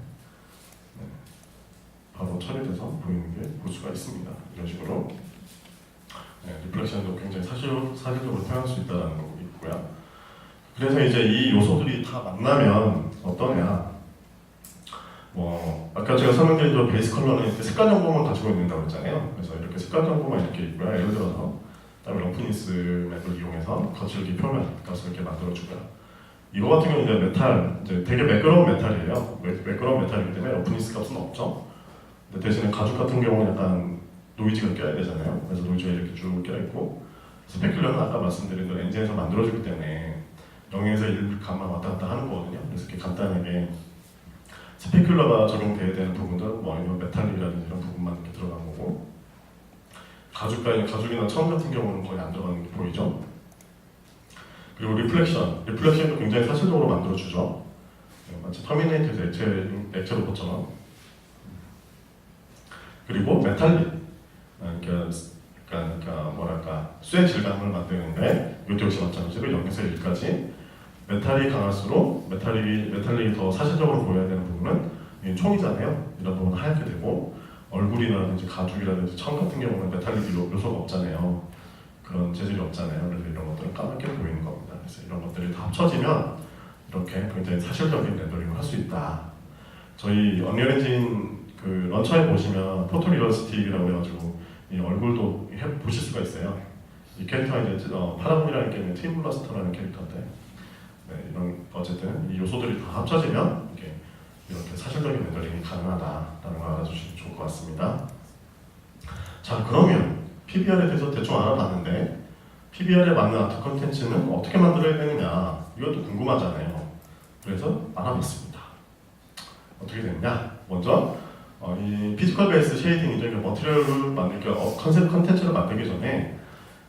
S1: 바로 처리돼서 보이는 게 볼 수가 있습니다. 이런 식으로 리플렉션도 굉장히 사실적으로 표현할 수 있다는 거 있고요. 그래서 이제 이 요소들이 다 만나면 어떠냐? 아까 제가 설명드린 대로 베이스 컬러는 이렇게 색깔 정보만 가지고 있는다고 했잖아요. 그래서 이렇게 색깔 정보만 이렇게 있고요. 예를 들어서 그다음에 러프니스 맵을 이용해서 거칠기 표면 값을 이렇게 만들어주고요. 이거 같은 경우는 이제 메탈, 이제 되게 매끄러운 메탈이에요. 매끄러운 메탈이기 때문에 러프니스 값은 없죠. 근데 대신에 가죽 같은 경우는 약간 노이즈가 껴야 되잖아요. 그래서 노이즈가 이렇게 쭉 껴있고, 스페큘러는 아까 말씀드린 대로 엔진에서 만들어주기 때문에 0에서 1값만 왔다 갔다 하는 거거든요. 그래서 이렇게 간단하게 스페큘러가 적용돼야 되는 부분들, 이런 메탈이라든지 이런 부분만 이렇게 들어간 거고, 가죽이나 천 같은 경우는 거의 안 들어가는 게 보이죠. 그리고 리플렉션도 굉장히 사실적으로 만들어주죠. 마치 터미네이터에서 액체 로봇처럼. 그리고 메탈릭, 그러니까 쇠 질감을 만드는데 이것도 역시 마찬가지로 0에서 1까지 메탈이 강할수록 메탈릭이 더 사실적으로 보여야 되는 부분은 총이잖아요. 이런 부분은 하얗게 되고, 얼굴이라든지 가죽이라든지 천 같은 경우는 메탈릭 요소가 없잖아요. 그런 재질이 없잖아요. 그래서 이런 것들은 까맣게 보이는 겁니다. 그래서 이런 것들이 다 합쳐지면 이렇게 굉장히 사실적인 렌더링을 할 수 있다. 저희 언리얼 엔진 그 런처에 보시면 포토리얼스틱이라고 해가지고 이 얼굴도 보실 수가 있어요. 이 캐릭터가 이제 파라곤이라는 게임의 팀 블러스터라는 캐릭터인데, 이런 어쨌든 이 요소들이 다 합쳐지면 이렇게 사실적인 렌더링이 가능하다라는 걸 알아주시면 좋을 것 같습니다. 자, 그러면 PBR에 대해서 대충 알아봤는데 PBR에 맞는 아트 컨텐츠는 어떻게 만들어야 되느냐, 이것도 궁금하잖아요. 그래서 알아봤습니다. 어떻게 되느냐? 먼저 이 피지컬 베이스 쉐이딩이죠. 머티리얼을 만들기, 컨셉 컨텐츠를 만들기 전에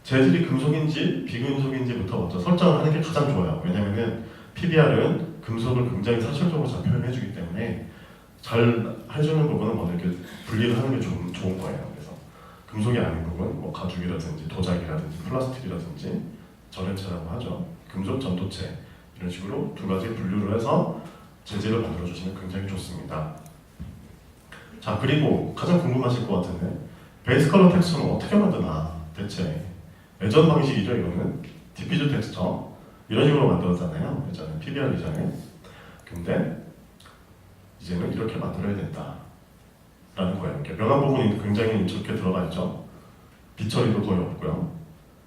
S1: 재질이 금속인지 비금속인지부터 먼저 설정을 하는 게 가장 좋아요. 왜냐면은 PBR은 금속을 굉장히 사실적으로 잘 표현해주기 때문에 잘 해주는 부분은 먼저 이렇게 분리를 하는 게 좋은 거예요. 그래서 금속이 아닌 부분, 가죽이라든지 도자기라든지 플라스틱이라든지 전해체라고 하죠. 금속 전도체, 이런 식으로 두 가지 분류를 해서 재질을 만들어주시면 굉장히 좋습니다. 자, 그리고 가장 궁금하실 것 같은데 베이스 컬러 텍스처는 어떻게 만드나 대체. 예전 방식이죠. 이거는 디퓨즈 텍스처 이런 식으로 만들었잖아요. 예전에 PBR 이전에. 근데 이제는 이렇게 만들어야 된다 라는 거예요. 이렇게 명암 부분이 굉장히 이렇게 들어가 있죠. 빛 처리도 거의 없고요.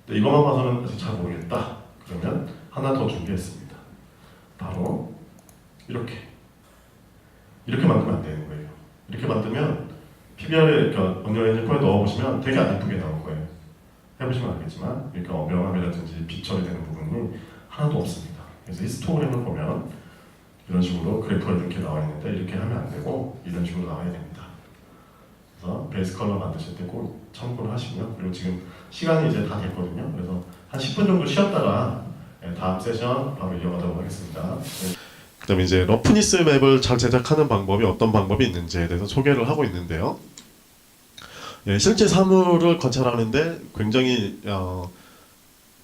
S1: 근데 이것만 봐서는 잘 모르겠다. 그러면 하나 더 준비했습니다. 바로 이렇게 만들면 안 되는 거예요. 이렇게 만들면 PBR에 언리얼 엔진 4에 넣어보시면 되게 안 예쁘게 나올 거예요. 해보시면 알겠지만 이렇게 명암이라든지 빛 처리되는 부분이 하나도 없습니다. 그래서 히스토그램을 보면 이런 식으로 그래프가 이렇게 나와 있는데 이렇게 하면 안 되고 이런 식으로 나와야 됩니다. 그래서 베이스 컬러 만드실 때 꼭 참고를 하시고요. 그리고 지금 시간이 이제 다 됐거든요. 그래서 한 10분 정도 쉬었다가 다음 세션 바로 이어가도록 하겠습니다. 그다음에 이제 러프니스 맵을 잘 제작하는 방법이 어떤 방법이 있는지에 대해서 소개를 하고 있는데요. 실제 사물을 관찰하는데 굉장히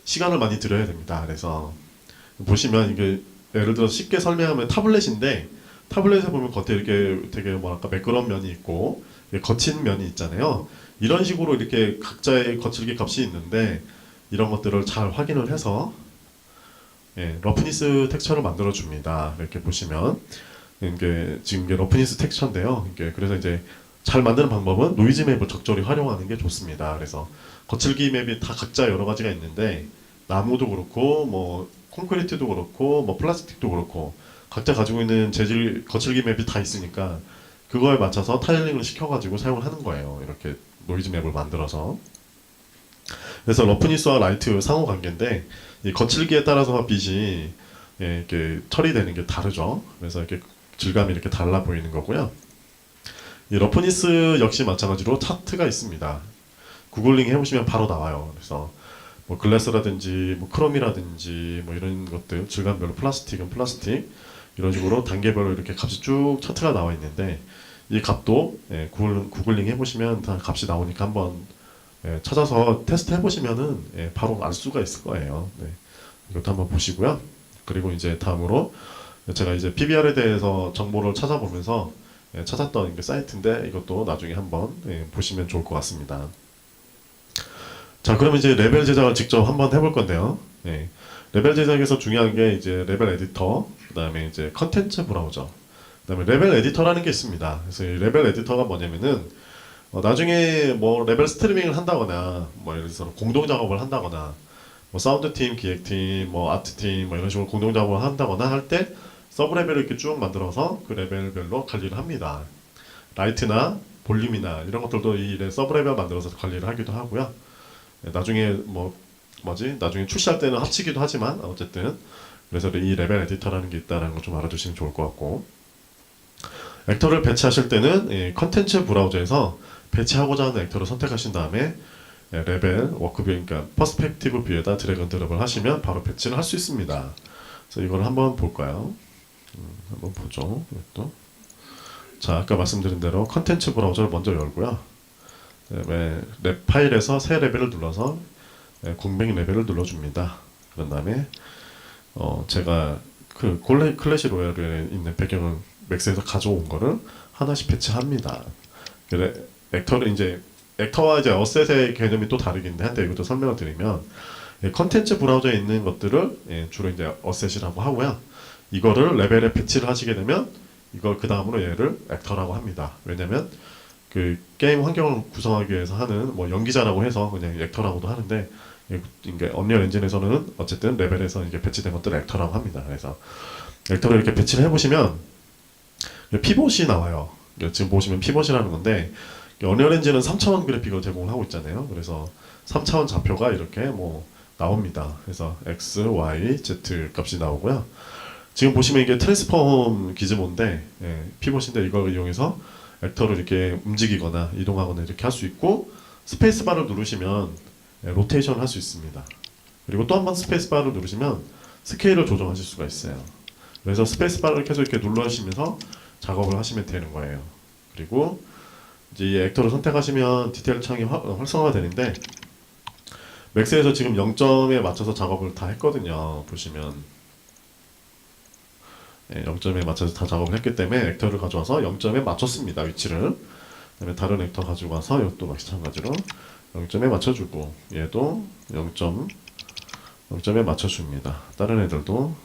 S1: 시간을 많이 들여야 됩니다. 그래서 보시면 이게 예를 들어 쉽게 설명하면 타블렛인데 타블렛에 보면 겉에 이렇게 되게 뭐랄까 매끄러운 면이 있고 거친 면이 있잖아요. 이런 식으로 이렇게 각자의 거칠기 값이 있는데 이런 것들을 잘 확인을 해서 러프니스 텍스처를 만들어 줍니다. 이렇게 보시면 이게 지금 이게 러프니스 텍스처인데요. 그래서 이제 잘 만드는 방법은 노이즈 맵을 적절히 활용하는 게 좋습니다. 그래서 거칠기 맵이 다 각자 여러 가지가 있는데 나무도 그렇고 뭐 콘크리트도 그렇고 뭐 플라스틱도 그렇고 각자 가지고 있는 재질 거칠기 맵이 다 있으니까 그거에 맞춰서 타일링을 시켜가지고 사용을 하는 거예요. 이렇게 노이즈 맵을 만들어서. 그래서 러프니스와 라이트 상호 관계인데 이 거칠기에 따라서 빛이 이렇게 처리되는 게 다르죠. 그래서 이렇게 질감이 이렇게 달라 보이는 거고요. 이 러프니스 역시 마찬가지로 차트가 있습니다. 구글링 해보시면 바로 나와요. 그래서 뭐 글래스라든지 뭐 크롬이라든지 뭐 이런 것들 질감별로 플라스틱은 플라스틱 이런 식으로 단계별로 이렇게 값이 쭉 차트가 나와 있는데 이 값도 구글링 해보시면 다 값이 나오니까 한번 찾아서 테스트 해보시면은 바로 알 수가 있을 거예요. 네. 이것도 한번 보시고요. 그리고 이제 다음으로 제가 이제 PBR에 대해서 정보를 찾아보면서 찾았던 사이트인데 이것도 나중에 한번 보시면 좋을 것 같습니다. 자, 그럼 이제 레벨 제작을 직접 한번 해볼 건데요. 레벨 제작에서 중요한 게 이제 레벨 에디터, 그 다음에 이제 컨텐츠 브라우저, 그 다음에 레벨 에디터라는 게 있습니다. 그래서 이 레벨 에디터가 뭐냐면은 나중에 뭐 레벨 스트리밍을 한다거나 뭐 예를 들어서 공동 작업을 한다거나 뭐 사운드 팀, 기획 팀, 뭐 아트 팀, 뭐 이런 식으로 공동 작업을 한다거나 할 때 서브 레벨을 이렇게 쭉 만들어서 그 레벨별로 관리를 합니다. 라이트나 볼륨이나 이런 것들도 이 서브 레벨 만들어서 관리를 하기도 하고요. 나중에 나중에 출시할 때는 합치기도 하지만 어쨌든 그래서 이 레벨 에디터라는 게 있다는 걸 좀 알아두시면 좋을 것 같고, 액터를 배치하실 때는 컨텐츠 브라우저에서 배치하고자 하는 액터를 선택하신 다음에 레벨 워크뷰, 그러니까 퍼스펙티브 뷰에다 드래그 앤 드롭을 하시면 바로 배치를 할 수 있습니다. 그래서 이걸 한번 볼까요? 한번 보죠. 이것도. 자, 아까 말씀드린 대로 컨텐츠 브라우저를 먼저 열고요. 랩 파일에서 새 레벨을 눌러서 공백 레벨을 눌러줍니다. 그런 다음에 제가 그 클래시 로얄에 있는 배경을 맥스에서 가져온 거를 하나씩 배치합니다. 그래, 액터와 이제 어셋의 개념이 또 다르긴 한데 이것도 설명을 드리면 컨텐츠 브라우저에 있는 것들을 주로 이제 어셋이라고 하고요. 이거를 레벨에 배치를 하시게 되면 이걸 그 다음으로 얘를 액터라고 합니다. 왜냐면 그 게임 환경을 구성하기 위해서 하는 뭐 연기자라고 해서 그냥 액터라고도 하는데 이게 언리얼 엔진에서는 어쨌든 레벨에서 이게 배치된 것들을 액터라고 합니다. 그래서 액터를 이렇게 배치를 해보시면 피봇이 나와요. 지금 보시면 피봇이라는 건데 언리얼 엔진은 3차원 그래픽을 제공을 하고 있잖아요. 그래서 3차원 좌표가 이렇게 뭐 나옵니다. 그래서 X, Y, Z 값이 나오고요. 지금 보시면 이게 트랜스폼 기즈모인데 피봇인데 이걸 이용해서 액터를 이렇게 움직이거나 이동하거나 이렇게 할 수 있고, 스페이스바를 누르시면 로테이션을 할 수 있습니다. 그리고 또 한 번 스페이스바를 누르시면 스케일을 조정하실 수가 있어요. 그래서 스페이스바를 계속 이렇게 눌러주시면서 작업을 하시면 되는 거예요. 그리고 이제 이 액터를 선택하시면 디테일 창이 활성화가 되는데 맥스에서 지금 0점에 맞춰서 작업을 다 했거든요. 보시면 0점에 맞춰서 다 작업을 했기 때문에 액터를 가져와서 0점에 맞췄습니다. 위치를. 그다음에 다른 액터 가지고 와서 이것도 마찬가지로 0점에 맞춰주고, 얘도 0점에 맞춰줍니다. 다른 애들도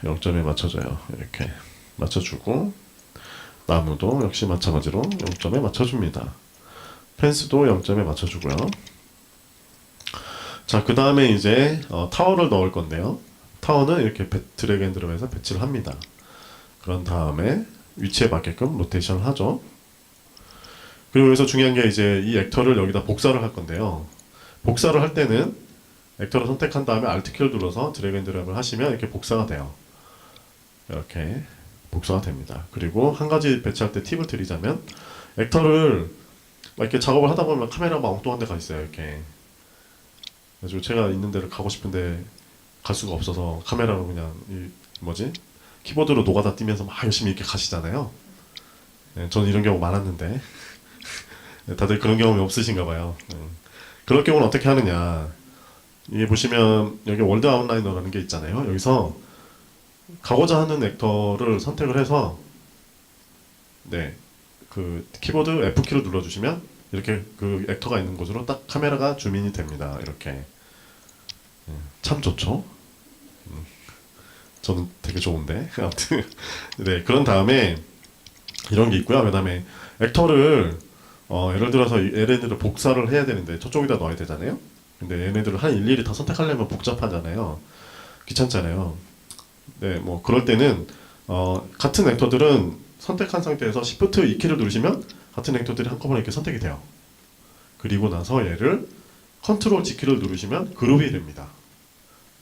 S1: 0점에 맞춰줘요. 이렇게 맞춰주고, 나무도 역시 마찬가지로 0점에 맞춰줍니다. 펜스도 0점에 맞춰주고요. 자, 그 다음에 이제 타워를 넣을 건데요. 타워는 이렇게 드래그 앤 드롭해서 배치를 합니다. 그런 다음에 위치에 맞게끔 로테이션을 하죠. 그리고 여기서 중요한 게 이제 이 액터를 여기다 복사를 할 건데요. 복사를 할 때는 액터를 선택한 다음에 Alt 키를 눌러서 드래그 앤 드롭을 하시면 이렇게 복사가 돼요. 이렇게 복사가 됩니다. 그리고 한 가지 배치할 때 팁을 드리자면 액터를 막 이렇게 작업을 하다 보면 카메라가 막 엉뚱한 데 가 있어요. 이렇게. 그래가지고 제가 있는 데를 가고 싶은데 갈 수가 없어서 카메라로 그냥 이 뭐지? 키보드로 노가다 뛰면서 막 열심히 이렇게 가시잖아요. 네, 저는 이런 경우 많았는데 네, 다들 그런 경험이 없으신가 봐요. 그럴 경우는 어떻게 하느냐? 이게 보시면 여기 월드 아웃라이너라는 게 있잖아요. 여기서 가고자 하는 액터를 선택을 해서 네, 그 키보드 F키를 눌러주시면 이렇게 그 액터가 있는 곳으로 딱 카메라가 줌인이 됩니다. 이렇게 참 좋죠. 저는 되게 좋은데 아무튼 네 그런 다음에 이런 게 있고요. 그다음에 액터를 예를 들어서 얘네들을 복사를 해야 되는데 저쪽에다 넣어야 되잖아요. 근데 얘네들을 한 일일이 다 선택하려면 복잡하잖아요. 귀찮잖아요. 네, 뭐 그럴 때는 같은 액터들은 선택한 상태에서 Shift 2키를 누르시면 같은 액터들이 한꺼번에 이렇게 선택이 돼요. 그리고 나서 얘를 Ctrl G키를 누르시면 그룹이 됩니다.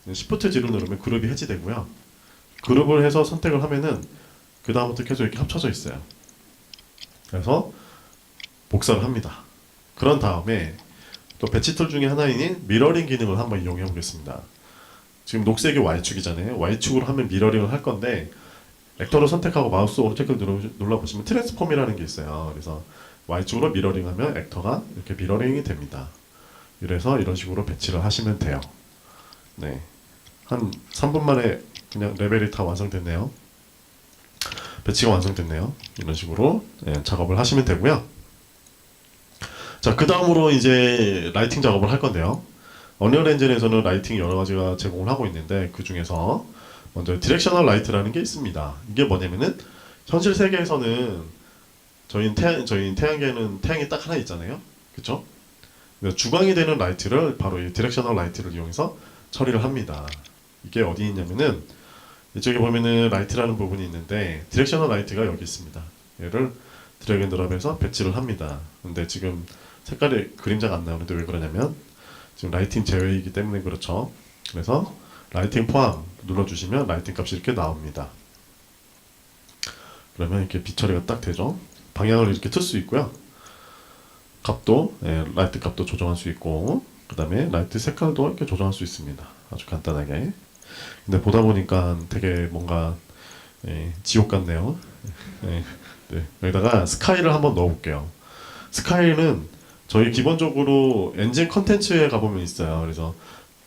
S1: Shift G를 누르면 그룹이 해지되고요. 그룹을 해서 선택을 하면은 그 다음부터 계속 이렇게 합쳐져 있어요. 그래서 복사를 합니다. 그런 다음에 또 배치 툴 중에 하나인 미러링 기능을 한번 이용해 보겠습니다. 지금 녹색이 Y축이잖아요. Y축으로 하면 미러링을 할 건데 액터를 선택하고 마우스 오른쪽을 눌러보시면 트랜스폼이라는 게 있어요. 그래서 Y축으로 미러링하면 액터가 이렇게 미러링이 됩니다. 이래서 이런 식으로 배치를 하시면 돼요. 네, 한 3분 만에 그냥 레벨이 다 완성됐네요. 배치가 완성됐네요. 이런 식으로 작업을 하시면 되고요. 자, 그 다음으로 이제 라이팅 작업을 할 건데요. 언리얼 엔진에서는 라이팅 여러 가지가 제공을 하고 있는데 그 중에서 먼저 디렉셔널 라이트라는 게 있습니다. 이게 뭐냐면은 현실 세계에서는 저희 태양계는 태양이 딱 하나 있잖아요. 그렇죠? 주광이 되는 라이트를 바로 이 디렉셔널 라이트를 이용해서 처리를 합니다. 이게 어디 있냐면은 이쪽에 보면은 라이트라는 부분이 있는데 디렉셔널 라이트가 여기 있습니다. 얘를 드래그 앤 드롭해서 배치를 합니다. 근데 지금 색깔이 그림자가 안 나오는데 왜 그러냐면 지금 라이팅 제외이기 때문에 그렇죠. 그래서 라이팅 포함 눌러주시면 라이팅 값이 이렇게 나옵니다. 그러면 이렇게 빛 처리가 딱 되죠. 방향을 이렇게 틀 수 있고요. 값도 라이트 값도 조정할 수 있고 그 다음에 라이트 색깔도 이렇게 조정할 수 있습니다. 아주 간단하게. 근데 보다 보니까 되게 뭔가 지옥 같네요. 네, 여기다가 스카이를 한번 넣어볼게요. 스카이는 저희 기본적으로 엔진 컨텐츠에 가보면 있어요. 그래서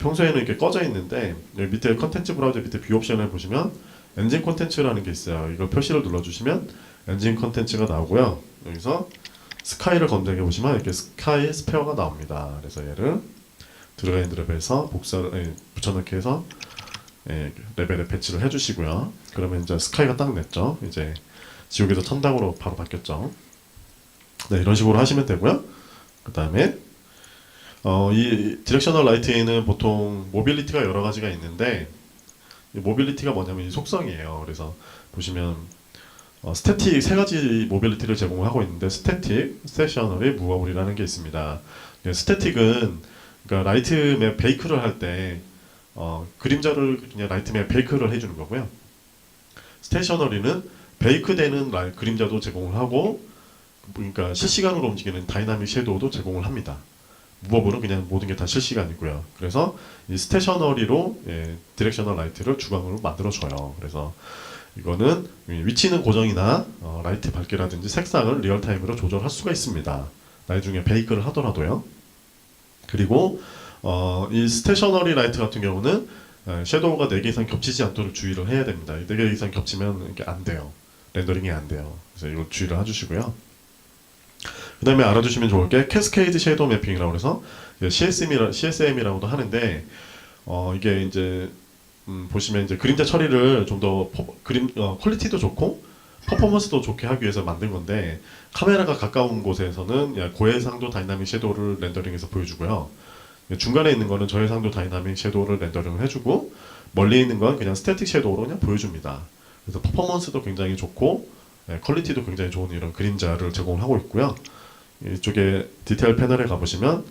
S1: 평소에는 이렇게 꺼져 있는데 여기 밑에 컨텐츠 브라우저 밑에 뷰 옵션을 보시면 엔진 컨텐츠라는 게 있어요. 이걸 표시를 눌러주시면 엔진 컨텐츠가 나오고요. 여기서 스카이를 검색해 보시면 이렇게 스카이 스페어가 나옵니다. 그래서 얘를 드래그 앤 드롭해서 복사를 붙여넣기 해서 레벨에 배치를 해주시고요. 그러면 이제 스카이가 딱 냈죠. 이제 지옥에서 천당으로 바로 바뀌었죠. 네, 이런 식으로 하시면 되고요. 그 다음에 이 디렉셔널 라이트에는 보통 모빌리티가 여러 가지가 있는데 이 모빌리티가 뭐냐면 이 속성이에요. 그래서 보시면 스태틱 세 가지 모빌리티를 제공하고 있는데 스태틱, 스테이셔너리, 무버블이라는 게 있습니다. 스태틱은 그러니까 라이트맵 베이크를 할 때 그림자를 그냥 라이트맵 베이크를 해주는 거고요. 스테이셔너리는 베이크되는 그림자도 제공을 하고 그러니까 실시간으로 움직이는 다이나믹 섀도우도 제공을 합니다. 무버블은 그냥 모든 게 다 실시간이고요. 그래서 이 스테이셔너리로 디렉셔널 라이트를 주광으로 만들어줘요. 그래서 이거는 위치는 고정이나 라이트 밝기라든지 색상을 리얼타임으로 조절할 수가 있습니다. 나중에 베이크를 하더라도요. 그리고 이 스테이셔너리 라이트 같은 경우는 섀도우가 4개 이상 겹치지 않도록 주의를 해야 됩니다. 4개 이상 겹치면 이게 안 돼요. 렌더링이 안 돼요. 그래서 이거 주의를 해주시고요. 그 다음에 알아두시면 좋을 게 캐스케이드 섀도우 매핑이라고 해서 CSM이라고도 하는데 이게 이제 보시면 이제 그림자 처리를 좀 더 퀄리티도 좋고 퍼포먼스도 좋게 하기 위해서 만든 건데 카메라가 가까운 곳에서는 고해상도 다이나믹 섀도우를 렌더링해서 보여주고요. 중간에 있는 거는 저해상도 다이나믹 섀도우를 렌더링을 해주고 멀리 있는 건 그냥 스태틱 섀도우로 그냥 보여줍니다. 그래서 퍼포먼스도 굉장히 좋고 퀄리티도 굉장히 좋은 이런 그림자를 제공을 하고 있고요. 이쪽에 디테일 패널에 가보시면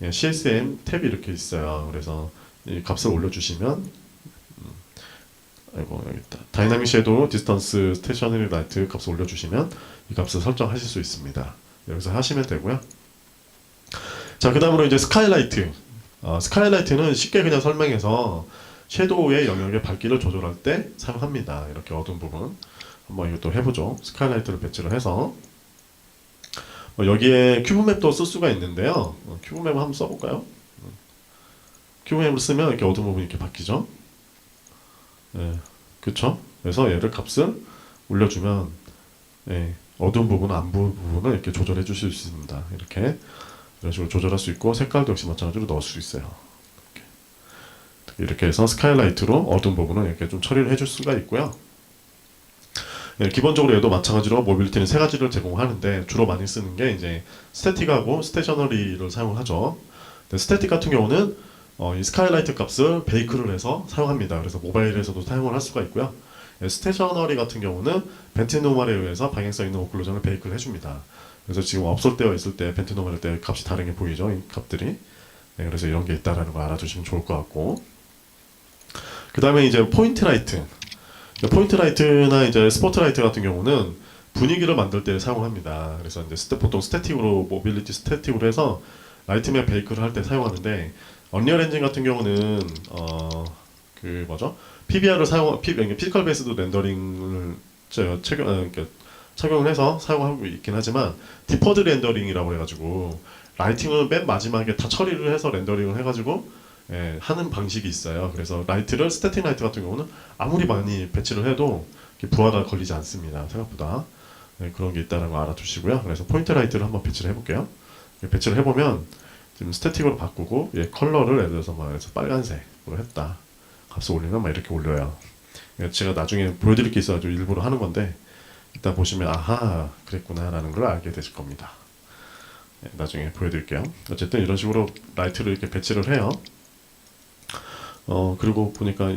S1: CSM 탭이 이렇게 있어요. 그래서 이 값을 올려주시면 아이고 여기 있다. 다이나믹 섀도우 디스턴스 스테이셔너리 라이트 값을 올려주시면 이 값을 설정하실 수 있습니다. 여기서 하시면 되고요. 자, 그 다음으로 이제 스카이라이트. 스카이라이트는 쉽게 그냥 설명해서 섀도우의 영역의 밝기를 조절할 때 사용합니다. 이렇게 어두운 부분. 한번 이것도 해보죠. 스카이라이트를 배치를 해서 여기에 큐브맵도 쓸 수가 있는데요. 큐브맵을 한번 써볼까요? 큐브맵을 쓰면 이렇게 어두운 부분이 이렇게 바뀌죠. 예, 그쵸? 그래서 얘를 값을 올려주면 예, 어두운 부분, 안부 부분을 이렇게 조절해 주실 수 있습니다. 이렇게 이런 식으로 조절할 수 있고 색깔도 역시 마찬가지로 넣을 수 있어요. 이렇게 해서 스카이라이트로 어두운 부분을 이렇게 좀 처리를 해줄 수가 있고요. 예, 기본적으로 얘도 마찬가지로 모빌리티는 세 가지를 제공하는데 주로 많이 쓰는 게 이제 스태틱하고 스테이셔너리를 사용을 하죠. 스태틱 같은 경우는 이 스카이라이트 값을 베이크를 해서 사용합니다. 그래서 모바일에서도 사용을 할 수가 있고요. 예, 스테이셔너리 같은 경우는 벤트노멀에 의해서 방향성 있는 오클루전을 베이크를 해줍니다. 그래서 지금 업솔되어 있을 때 벤트노멀 때 값이 다르게 보이죠. 이 값들이. 예, 그래서 이런 게 있다라는 걸 알아두시면 좋을 것 같고. 그 다음에 이제 포인트 라이트. 포인트 라이트나 이제 스포트 라이트 같은 경우는 분위기를 만들 때 사용합니다. 그래서 이제 보통 스태틱으로 모빌리티 스태틱으로 해서 라이트맵 베이크를 할 때 사용하는데 언리얼 엔진 같은 경우는 그 뭐죠? PBR을 피지컬 베이스드 렌더링을 착용을 해서 사용하고 있긴 하지만 디퍼드 렌더링이라고 해가지고 라이팅을 맨 마지막에 다 처리를 해서 렌더링을 해가지고 예, 하는 방식이 있어요. 그래서 라이트를 스태틱 라이트 같은 경우는 아무리 많이 배치를 해도 부하가 걸리지 않습니다. 생각보다 예, 그런 게 있다는 거 알아두시고요. 그래서 포인트 라이트를 한번 배치를 해볼게요. 예, 배치를 해보면 지금 스태틱으로 바꾸고 예, 컬러를 예를 들어서 그래서 빨간색으로 했다. 값을 올리면 막 이렇게 올려요. 예, 제가 나중에 보여드릴 게 있어가지고 일부러 하는 건데 이따 보시면 아하 그랬구나라는 걸 알게 되실 겁니다. 예, 나중에 보여드릴게요. 어쨌든 이런 식으로 라이트를 이렇게 배치를 해요. 그리고 보니까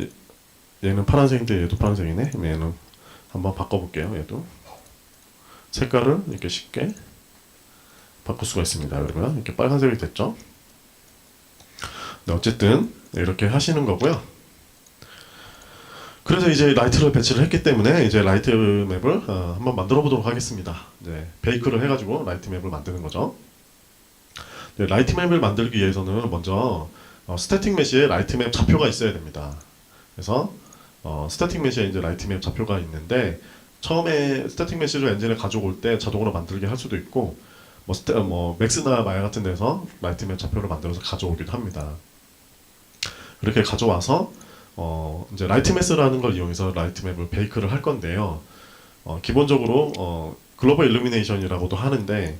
S1: 얘는 파란색인데 얘도 파란색이네. 얘는 한번 바꿔볼게요. 얘도 색깔을 이렇게 쉽게 바꿀 수가 있습니다. 그러면 이렇게 빨간색이 됐죠. 네, 어쨌든 이렇게 하시는 거고요. 그래서 이제 라이트를 배치를 했기 때문에 이제 라이트 맵을 한번 만들어 보도록 하겠습니다. 네, 베이크를 해가지고 라이트 맵을 만드는 거죠. 네, 라이트 맵을 만들기 위해서는 먼저 스태틱 메시에 라이트 맵 좌표가 있어야 됩니다. 그래서 스태틱 메시에 이제 라이트 맵 좌표가 있는데 처음에 스태틱 메시를 엔진에 가져올 때 자동으로 만들게 할 수도 있고 뭐 맥스나 마야 같은 데서 라이트 맵 좌표를 만들어서 가져오기도 합니다. 그렇게 가져와서 이제 라이트 매스라는 걸 이용해서 라이트 맵을 베이크를 할 건데요. 기본적으로 글로벌 일루미네이션이라고도 하는데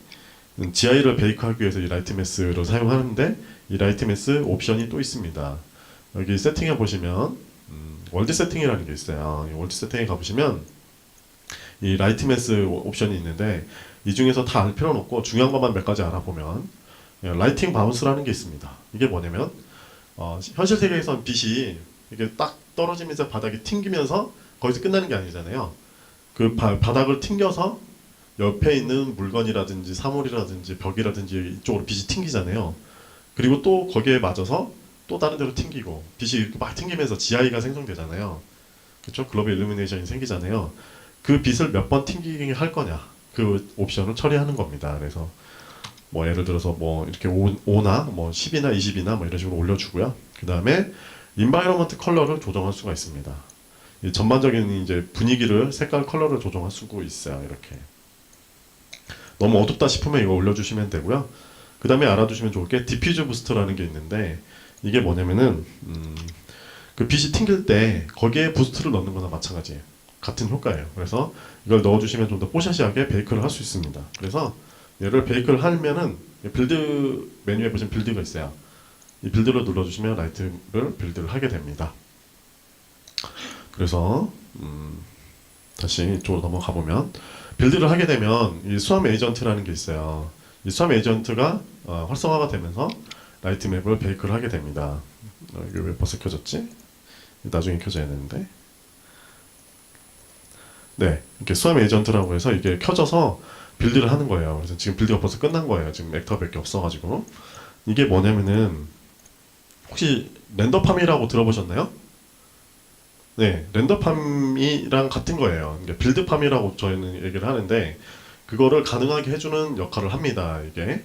S1: GI를 베이크하기 위해서 이 라이트 매스를 사용하는데 이 라이트 매스 옵션이 또 있습니다. 여기 세팅해 보시면 월드 세팅이라는 게 있어요. 이 월드 세팅에 가보시면 이 라이트 매스 옵션이 있는데 이 중에서 다 알 필요는 없고 중요한 것만 몇 가지 알아보면 라이팅 바운스라는 게 있습니다. 이게 뭐냐면 현실 세계에선 빛이 이게 딱 떨어지면서 바닥이 튕기면서 거기서 끝나는 게 아니잖아요. 그 바닥을 튕겨서 옆에 있는 물건이라든지 사물이라든지 벽이라든지 이쪽으로 빛이 튕기잖아요. 그리고 또 거기에 맞아서 또 다른 데로 튕기고 빛이 이렇게 막 튕기면서 GI가 생성되잖아요. 그렇죠? 글로벌 일루미네이션이 생기잖아요. 그 빛을 몇 번 튕기게 할 거냐 그 옵션을 처리하는 겁니다. 그래서 뭐 예를 들어서 뭐 이렇게 5나 뭐 10이나 20이나 뭐 이런 식으로 올려주고요. 그 다음에 인바이러먼트 컬러를 조정할 수가 있습니다. 이 전반적인 이제 분위기를 색깔 컬러를 조정할 수가 있어요. 이렇게 너무 어둡다 싶으면 이거 올려주시면 되고요. 그 다음에 알아두시면 좋을 게 디퓨즈 부스트라는 게 있는데 이게 뭐냐면은 그 빛이 튕길 때 거기에 부스트를 넣는 거나 마찬가지예요. 같은 효과예요. 그래서 이걸 넣어주시면 좀 더 뽀샤시하게 베이크를 할 수 있습니다. 그래서 얘를 베이크를 하면은 빌드 메뉴에 보시면 빌드가 있어요. 이 빌드를 눌러주시면 라이트를 빌드를 하게 됩니다. 그래서 다시 이쪽으로 넘어가 보면 빌드를 하게 되면 이 수암 에이전트라는 게 있어요. 이 수암 에이전트가 활성화가 되면서 라이트 맵을 베이크를 하게 됩니다. 이게 왜 벌써 켜졌지? 나중에 켜져야 되는데. 네, 이렇게 수암 에이전트라고 해서 이게 켜져서 빌드를 하는 거예요. 그래서 지금 빌드가 벌써 끝난 거예요. 지금 액터밖에 없어가지고. 이게 뭐냐면은 혹시 렌더팜이라고 들어보셨나요? 네, 렌더팜이랑 같은 거예요. 빌드팜이라고 저희는 얘기를 하는데 그거를 가능하게 해주는 역할을 합니다. 이게.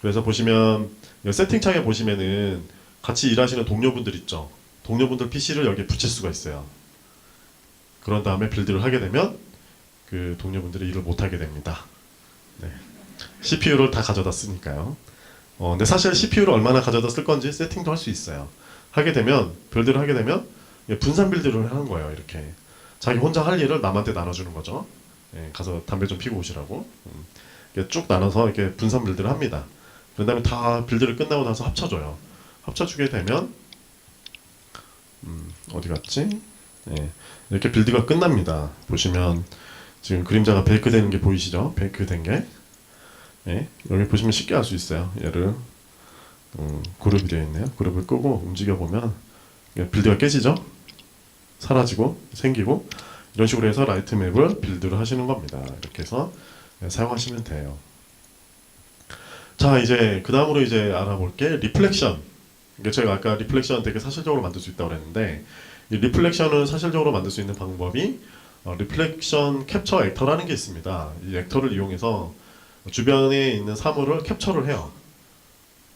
S1: 그래서 보시면 세팅창에 보시면은 같이 일하시는 동료분들 있죠. 동료분들 PC를 여기에 붙일 수가 있어요. 그런 다음에 빌드를 하게 되면 그 동료분들이 일을 못 하게 됩니다. 네. CPU를 다 가져다 쓰니까요. 근데 사실 CPU를 얼마나 가져다 쓸 건지 세팅도 할 수 있어요. 하게 되면 빌드를 하게 되면 분산 빌드를 하는 거예요. 이렇게 자기 혼자 할 일을 남한테 나눠주는 거죠. 가서 담배 좀 피고 오시라고. 이렇게 쭉 나눠서 이렇게 분산 빌드를 합니다. 그 다음에 다 빌드를 끝나고 나서 합쳐줘요. 합쳐주게 되면 어디 갔지? 이렇게 빌드가 끝납니다. 보시면 지금 그림자가 베이크 되는 게 보이시죠? 베이크 된 게. 여기 보시면 쉽게 알 수 있어요. 얘를 그룹이 되어 있네요. 그룹을 끄고 움직여 보면 빌드가 깨지죠? 사라지고 생기고 이런 식으로 해서 라이트 맵을 빌드를 하시는 겁니다. 이렇게 해서 사용하시면 돼요. 자, 이제 그 다음으로 이제 알아볼 게 리플렉션. 이게 제가 아까 리플렉션 되게 사실적으로 만들 수 있다고 그랬는데 이 리플렉션을 사실적으로 만들 수 있는 방법이 리플렉션 캡처 액터라는 게 있습니다. 이 액터를 이용해서 주변에 있는 사물을 캡처를 해요.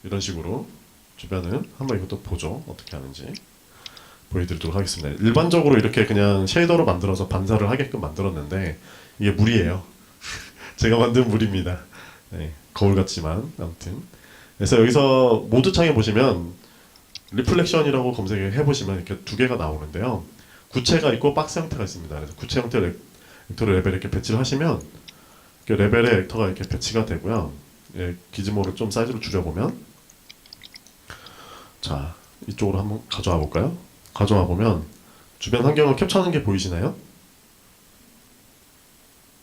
S1: 이런 식으로 주변을 한번 이것도 보죠. 어떻게 하는지 보여드리도록 하겠습니다. 일반적으로 이렇게 그냥 쉐이더로 만들어서 반사를 하게끔 만들었는데 이게 물이에요. 제가 만든 물입니다. 거울 같지만 아무튼 그래서 여기서 모드 창에 보시면 리플렉션이라고 검색해 보시면 이렇게 두 개가 나오는데요. 구체가 있고 박스 형태가 있습니다. 그래서 구체 형태 벡터를 레벨에 이렇게 배치를 하시면 레벨의 벡터가 이렇게 배치가 되고요. 기즈모를 좀 사이즈를 줄여보면 자 이쪽으로 한번 가져와 볼까요? 가져와 보면 주변 환경을 캡처하는 게 보이시나요?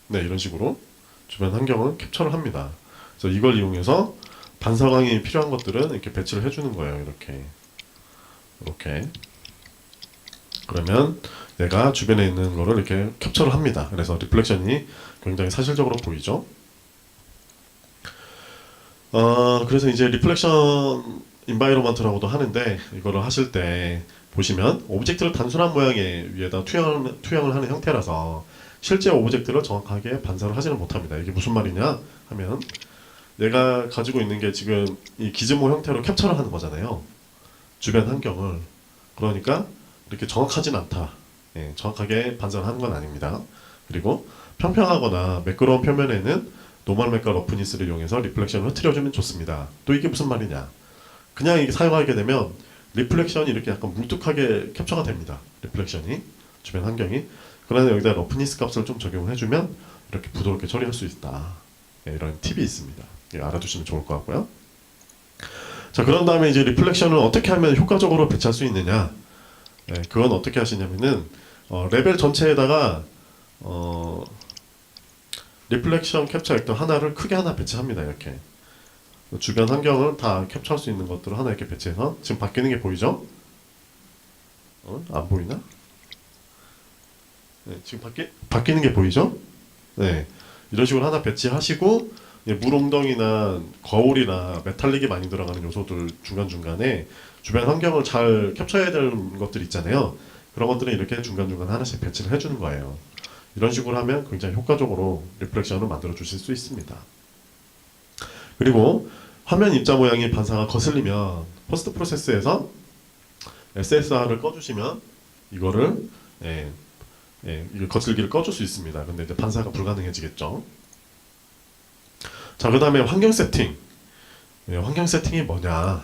S1: 네, 이런 식으로 주변 환경을 캡처를 합니다. 그래서 이걸 이용해서 반사광이 필요한 것들은 이렇게 배치를 해주는 거예요. 이렇게 그러면 얘가 주변에 있는 거를 이렇게 캡처를 합니다. 그래서 리플렉션이 굉장히 사실적으로 보이죠. 그래서 이제 리플렉션 인바이로먼트라고도 하는데 이거를 하실 때 보시면 오브젝트를 단순한 모양의 위에다 투영을 하는 형태라서 실제 오브젝트를 정확하게 반사를 하지는 못합니다. 이게 무슨 말이냐 하면 얘가 가지고 있는 게 지금 이 기즈모 형태로 캡처를 하는 거잖아요. 주변 환경을. 그러니까 이렇게 정확하진 않다. 정확하게 반사를 하는 건 아닙니다. 그리고 평평하거나 매끄러운 표면에는 노멀 맥과 러프니스를 이용해서 리플렉션을 흐트려주면 좋습니다. 또 이게 무슨 말이냐? 그냥 이게 사용하게 되면 리플렉션이 이렇게 약간 뭉툭하게 캡처가 됩니다. 리플렉션이 주변 환경이. 그러나 여기다 러프니스 값을 좀 적용을 해주면 이렇게 부드럽게 처리할 수 있다. 이런 팁이 있습니다. 알아두시면 좋을 것 같고요. 자, 그런 다음에 이제 리플렉션을 어떻게 하면 효과적으로 배치할 수 있느냐? 그건 어떻게 하시냐면은 레벨 전체에다가 리플렉션 캡처 벡터 하나를 크게 하나 배치합니다. 이렇게 주변 환경을 다 캡처할 수 있는 것들을 하나 이렇게 배치해서 지금 바뀌는 게 보이죠? 안 보이나? 지금 바뀌는 게 보이죠? 네, 이런 식으로 하나 배치하시고 물 웅덩이나 거울이나 메탈릭이 많이 들어가는 요소들 중간중간에 주변 환경을 잘 캡처해야 되는 것들 있잖아요. 그런 것들은 이렇게 중간중간 하나씩 배치를 해주는 거예요. 이런 식으로 하면 굉장히 효과적으로 리플렉션을 만들어 주실 수 있습니다. 그리고 화면 입자 모양이 반사가 거슬리면 포스트 프로세스에서 SSR을 꺼주시면 이거를 이거 거슬기를 꺼줄 수 있습니다. 근데 이제 반사가 불가능해지겠죠. 자, 그 다음에 환경 세팅. 환경 세팅이 뭐냐?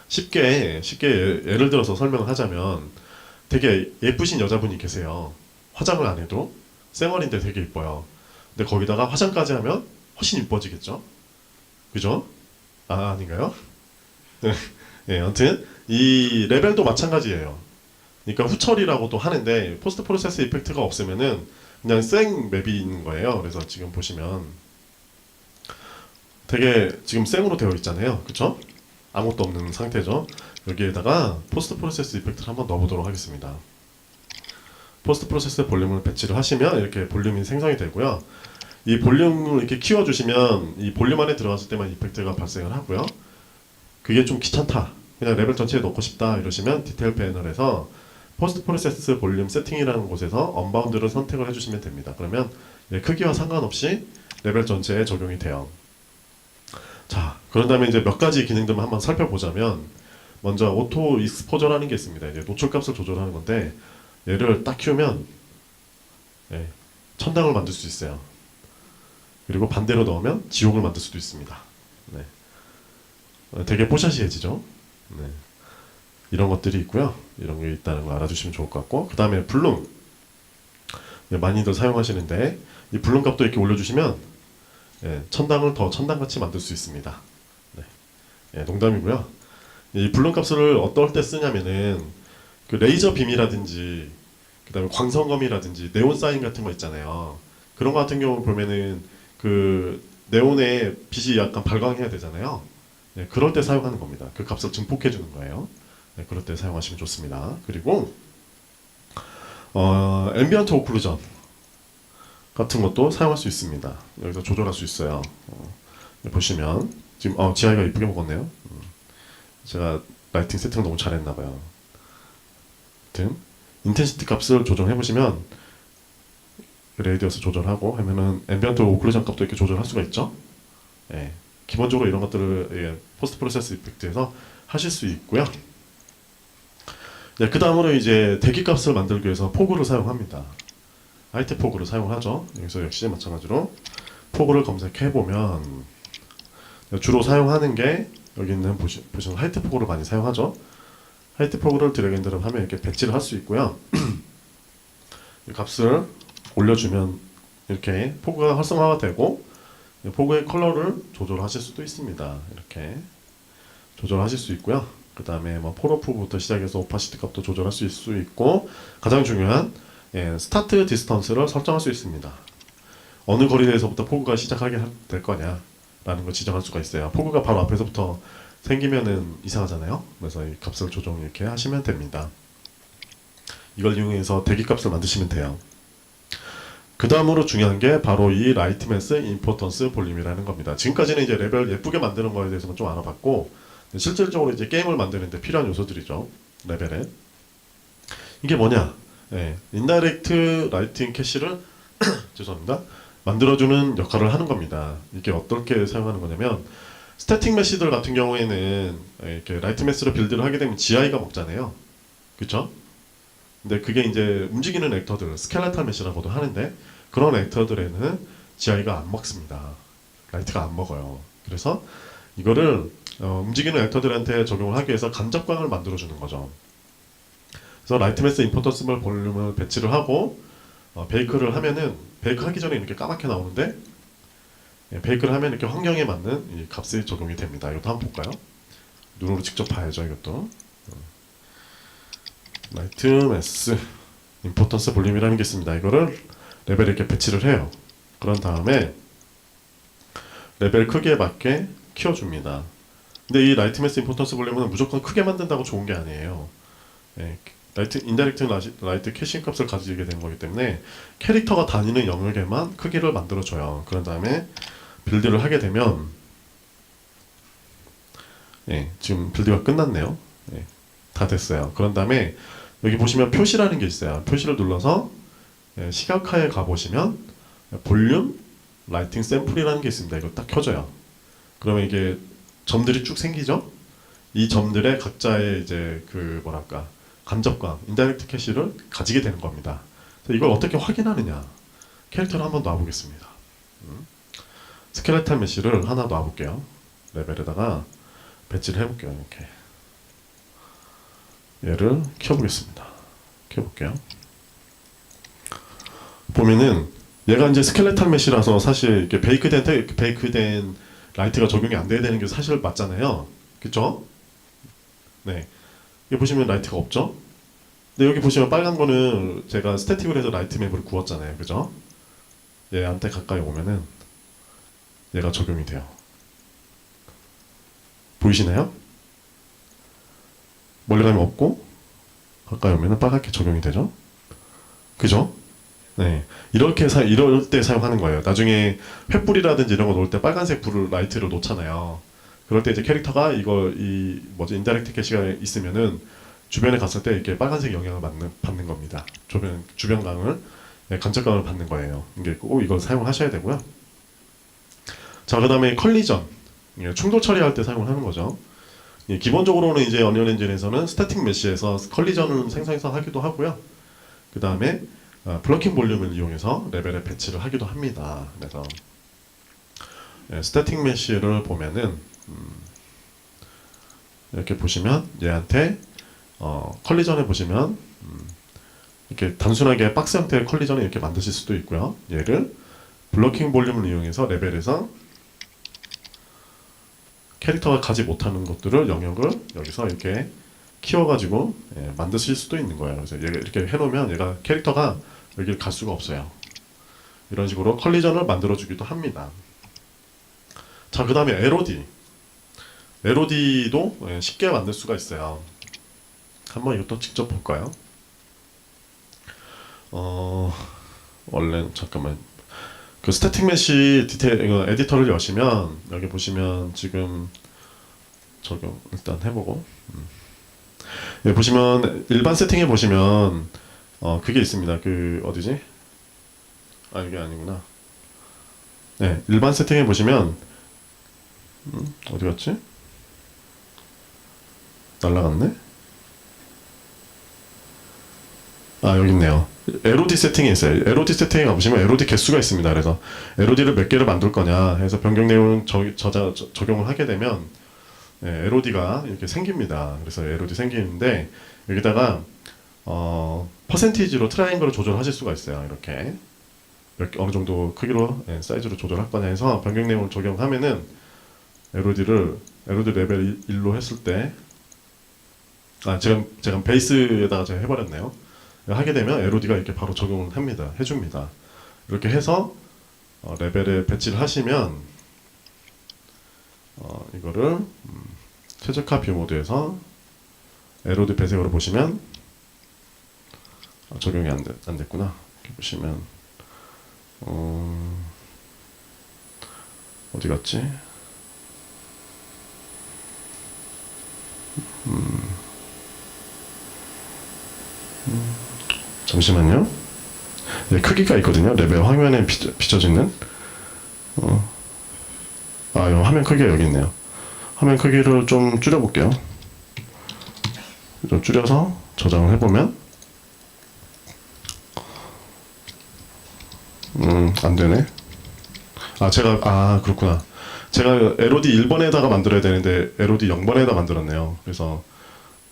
S1: 쉽게 예를 들어서 설명을 하자면 되게 예쁘신 여자분이 계세요. 화장을 안 해도 쌩얼인데 되게 이뻐요. 근데 거기다가 화장까지 하면 훨씬 이뻐지겠죠? 그죠? 아닌가요? 아무튼 이 레벨도 마찬가지예요. 그러니까 후처리라고도 하는데 포스트 프로세스 이펙트가 없으면은 그냥 생 맵이 있는 거예요. 그래서 지금 보시면 되게 지금 생으로 되어 있잖아요. 그쵸? 아무것도 없는 상태죠. 여기에다가 포스트 프로세스 이펙트를 한번 넣어보도록 하겠습니다. 포스트 프로세스 볼륨을 배치를 하시면 이렇게 볼륨이 생성이 되고요. 이 볼륨을 이렇게 키워주시면 이 볼륨 안에 들어갔을 때만 이펙트가 발생을 하고요. 그게 좀 귀찮다, 그냥 레벨 전체에 넣고 싶다 이러시면 디테일 패널에서 포스트 프로세스 볼륨 세팅이라는 곳에서 언바운드를 선택을 해주시면 됩니다. 그러면 크기와 상관없이 레벨 전체에 적용이 돼요. 자, 그런 다음에 이제 몇 가지 기능들만 한번 살펴보자면, 먼저 오토 익스포저라는 게 있습니다. 이제 노출값을 조절하는 건데, 얘를 딱 키우면 예, 천당을 만들 수 있어요. 그리고 반대로 넣으면 지옥을 만들 수도 있습니다. 네. 되게 뽀샤시해지죠. 네. 이런 것들이 있고요. 이런 게 있다는 거 알아주시면 좋을 것 같고, 그 다음에 블룸. 예, 많이들 사용하시는데, 이 블룸 값도 이렇게 올려주시면 예, 천당을 더 천당같이 만들 수 있습니다. 네. 예, 농담이고요. 이 블룸 값을 어떨 때 쓰냐면은 그 레이저 빔이라든지 그 다음에 광선검이라든지 네온 사인 같은 거 있잖아요. 그런 거 같은 경우 보면은 그 네온의 빛이 약간 발광해야 되잖아요. 네, 그럴 때 사용하는 겁니다. 그 값을 증폭해 주는 거예요. 네, 그럴 때 사용하시면 좋습니다. 그리고 앰비언트 오클루전 같은 것도 사용할 수 있습니다. 여기서 조절할 수 있어요. 네, 보시면 지금 지아이가 이쁘게 먹었네요. 제가 라이팅 세팅을 너무 잘했나 봐요. 아무튼 인텐시티 값을 조정해 보시면 레이디어스 조절하고 하면은 앰비언트 오클루전 값도 이렇게 조절할 수가 있죠. 예, 기본적으로 이런 것들을 예, 포스트 프로세스 이펙트에서 하실 수 있고요. 네, 그 다음으로 이제 대기 값을 만들기 위해서 포그를 사용합니다. IT 포그를 사용하죠. 여기서 역시 마찬가지로 포그를 검색해 보면 주로 사용하는 게 여기 있는 보시면 하이트 포그를 많이 사용하죠. 하이트 포그를 드래그 앤 드롭 하면 이렇게 배치를 할 수 있고요. 이 값을 올려주면 이렇게 포그가 활성화가 되고 포그의 컬러를 조절하실 수도 있습니다. 이렇게 조절하실 수 있고요. 그 다음에 뭐 폴오프부터 시작해서 오파시티 값도 조절할 수 있고 가장 중요한 스타트 디스턴스를 설정할 수 있습니다. 어느 거리에서부터 포그가 시작하게 될 거냐 라는 걸 지정할 수가 있어요. 포그가 바로 앞에서부터 생기면은 이상하잖아요. 그래서 이 값을 조정 이렇게 하시면 됩니다. 이걸 이용해서 대기 값을 만드시면 돼요. 그 다음으로 중요한 게 바로 이 라이트매스 임포턴스 볼륨이라는 겁니다. 지금까지는 이제 레벨 예쁘게 만드는 거에 대해서는 좀 알아봤고, 실질적으로 이제 게임을 만드는데 필요한 요소들이죠. 레벨에. 이게 뭐냐? 인다이렉트 라이팅 캐시를 죄송합니다. 만들어주는 역할을 하는 겁니다. 이게 어떻게 사용하는 거냐면, 스태틱 메시들 같은 경우에는 이렇게 라이트 매스로 빌드를 하게 되면 GI가 먹잖아요. 그쵸? 근데 그게 이제 움직이는 액터들, 스켈레탈 메시라고도 하는데 그런 액터들에는 GI가 안 먹습니다. 라이트가 안 먹어요. 그래서 이거를 움직이는 액터들한테 적용을 하기 위해서 간접광을 만들어주는 거죠. 그래서 라이트 매스 임포턴스 볼륨을 배치를 하고 베이크를 하면은 베이크 하기 전에 이렇게 까맣게 나오는데 베이크를 하면 이렇게 환경에 맞는 이 값이 적용이 됩니다. 이것도 한번 볼까요? 눈으로 직접 봐야죠. 이것도 라이트 매스 임포턴스 볼륨이라는 게 있습니다. 이거를 레벨에 이렇게 배치를 해요. 그런 다음에 레벨 크기에 맞게 키워줍니다. 근데 이 라이트 매스 임포턴스 볼륨은 무조건 크게 만든다고 좋은 게 아니에요. 인다이렉트 라이트 캐싱 값을 가지게 되는 거기 때문에 캐릭터가 다니는 영역에만 크기를 만들어줘요. 그런 다음에 빌드를 하게 되면 지금 빌드가 끝났네요. 다 됐어요. 그런 다음에 여기 보시면 표시라는 게 있어요. 표시를 눌러서 시각화에 가보시면 볼륨 라이팅 샘플이라는 게 있습니다. 이거 딱 켜져요. 그러면 이게 점들이 쭉 생기죠? 이 점들의 각자의 이제 그 뭐랄까 간접광, 인다이렉트 캐시를 가지게 되는 겁니다. 그래서 이걸 어떻게 확인하느냐? 캐릭터를 한번 놔보겠습니다. 스켈레탈 메시를 하나 놔볼게요. 레벨에다가 배치를 해볼게요. 이렇게 얘를 켜보겠습니다. 켜볼게요. 보면은 얘가 이제 스켈레탈 메시라서 사실 이렇게 베이크된 라이트가 적용이 안 돼야 되는 게 사실 맞잖아요. 그쵸? 네. 여기 보시면 라이트가 없죠? 근데 여기 보시면 빨간 거는 제가 스태틱으로 해서 라이트 맵을 구웠잖아요. 그죠? 얘한테 가까이 오면은 얘가 적용이 돼요. 보이시나요? 멀리 가면 없고 가까이 오면은 빨갛게 적용이 되죠? 그죠? 네. 이럴 때 사용하는 거예요. 나중에 횃불이라든지 이런 거 놓을 때 빨간색 불을 라이트를 놓잖아요. 그럴 때 이제 캐릭터가 인다이렉트 캐시가 있으면은 주변에 갔을 때 이렇게 빨간색 영향을 받는 겁니다. 주변광을, 간접광을 받는 거예요. 이게 꼭 이걸 사용하셔야 되고요. 자, 그 다음에 컬리전. 예, 충돌 처리할 때 사용을 하는 거죠. 예, 기본적으로는 이제 언리얼 엔진에서는 스태틱 메시에서 컬리전을 생성해서 하기도 하고요. 그 다음에 블러킹 볼륨을 이용해서 레벨의 배치를 하기도 합니다. 그래서 예, 스태틱 메시를 보면은 이렇게 보시면 얘한테 컬리전에 보시면 이렇게 단순하게 박스 형태의 컬리전을 이렇게 만드실 수도 있고요. 얘를 블러킹 볼륨을 이용해서 레벨에서 캐릭터가 가지 못하는 것들을 영역을 여기서 이렇게 키워가지고 예, 만드실 수도 있는 거예요. 그래서 얘가 이렇게 해놓으면 얘가 캐릭터가 여기를 갈 수가 없어요. 이런 식으로 컬리전을 만들어주기도 합니다. 자, 그 다음에 LOD. LOD도 예, 쉽게 만들 수가 있어요. 한번 이것도 직접 볼까요? 원래 잠깐만. 그 스태틱 메시 디테일 이거 에디터를 여시면 여기 보시면 지금 적용 일단 해보고 예, 보시면 일반 세팅에 보시면 그게 있습니다. 그 어디지? 아, 이게 아니구나. 네, 일반 세팅에 보시면 어디 갔지? 날라갔네? 아, 여기 있네요. LOD 세팅이 있어요. LOD 세팅에 가보시면 LOD 개수가 있습니다. 그래서 LOD를 몇 개를 만들 거냐 해서 변경 내용 적용을 하게 되면 예, LOD가 이렇게 생깁니다. 그래서 LOD 생기는데 여기다가 퍼센티지로 트라이앵글을 조절하실 수가 있어요. 이렇게 어느 정도 크기로 예, 사이즈로 조절할 거냐 해서 변경 내용을 적용하면은 LOD 레벨 1로 했을 때 제가 베이스에다가 제가 해버렸네요. 하게 되면 LOD가 이렇게 바로 적용을 해줍니다. 이렇게 해서 레벨에 배치를 하시면 이거를 최적화 뷰 모드에서 LOD 배색으로 보시면 적용이 안 됐구나. 이렇게 보시면 어디 갔지? 잠시만요. 네, 크기가 있거든요. 레벨 화면에 비춰지는. 이 화면 크기가 여기 있네요. 화면 크기를 좀 줄여볼게요. 좀 줄여서 저장을 해보면 안 되네. 그렇구나. 제가 LOD 1번에다가 만들어야 되는데 LOD 0번에다 만들었네요. 그래서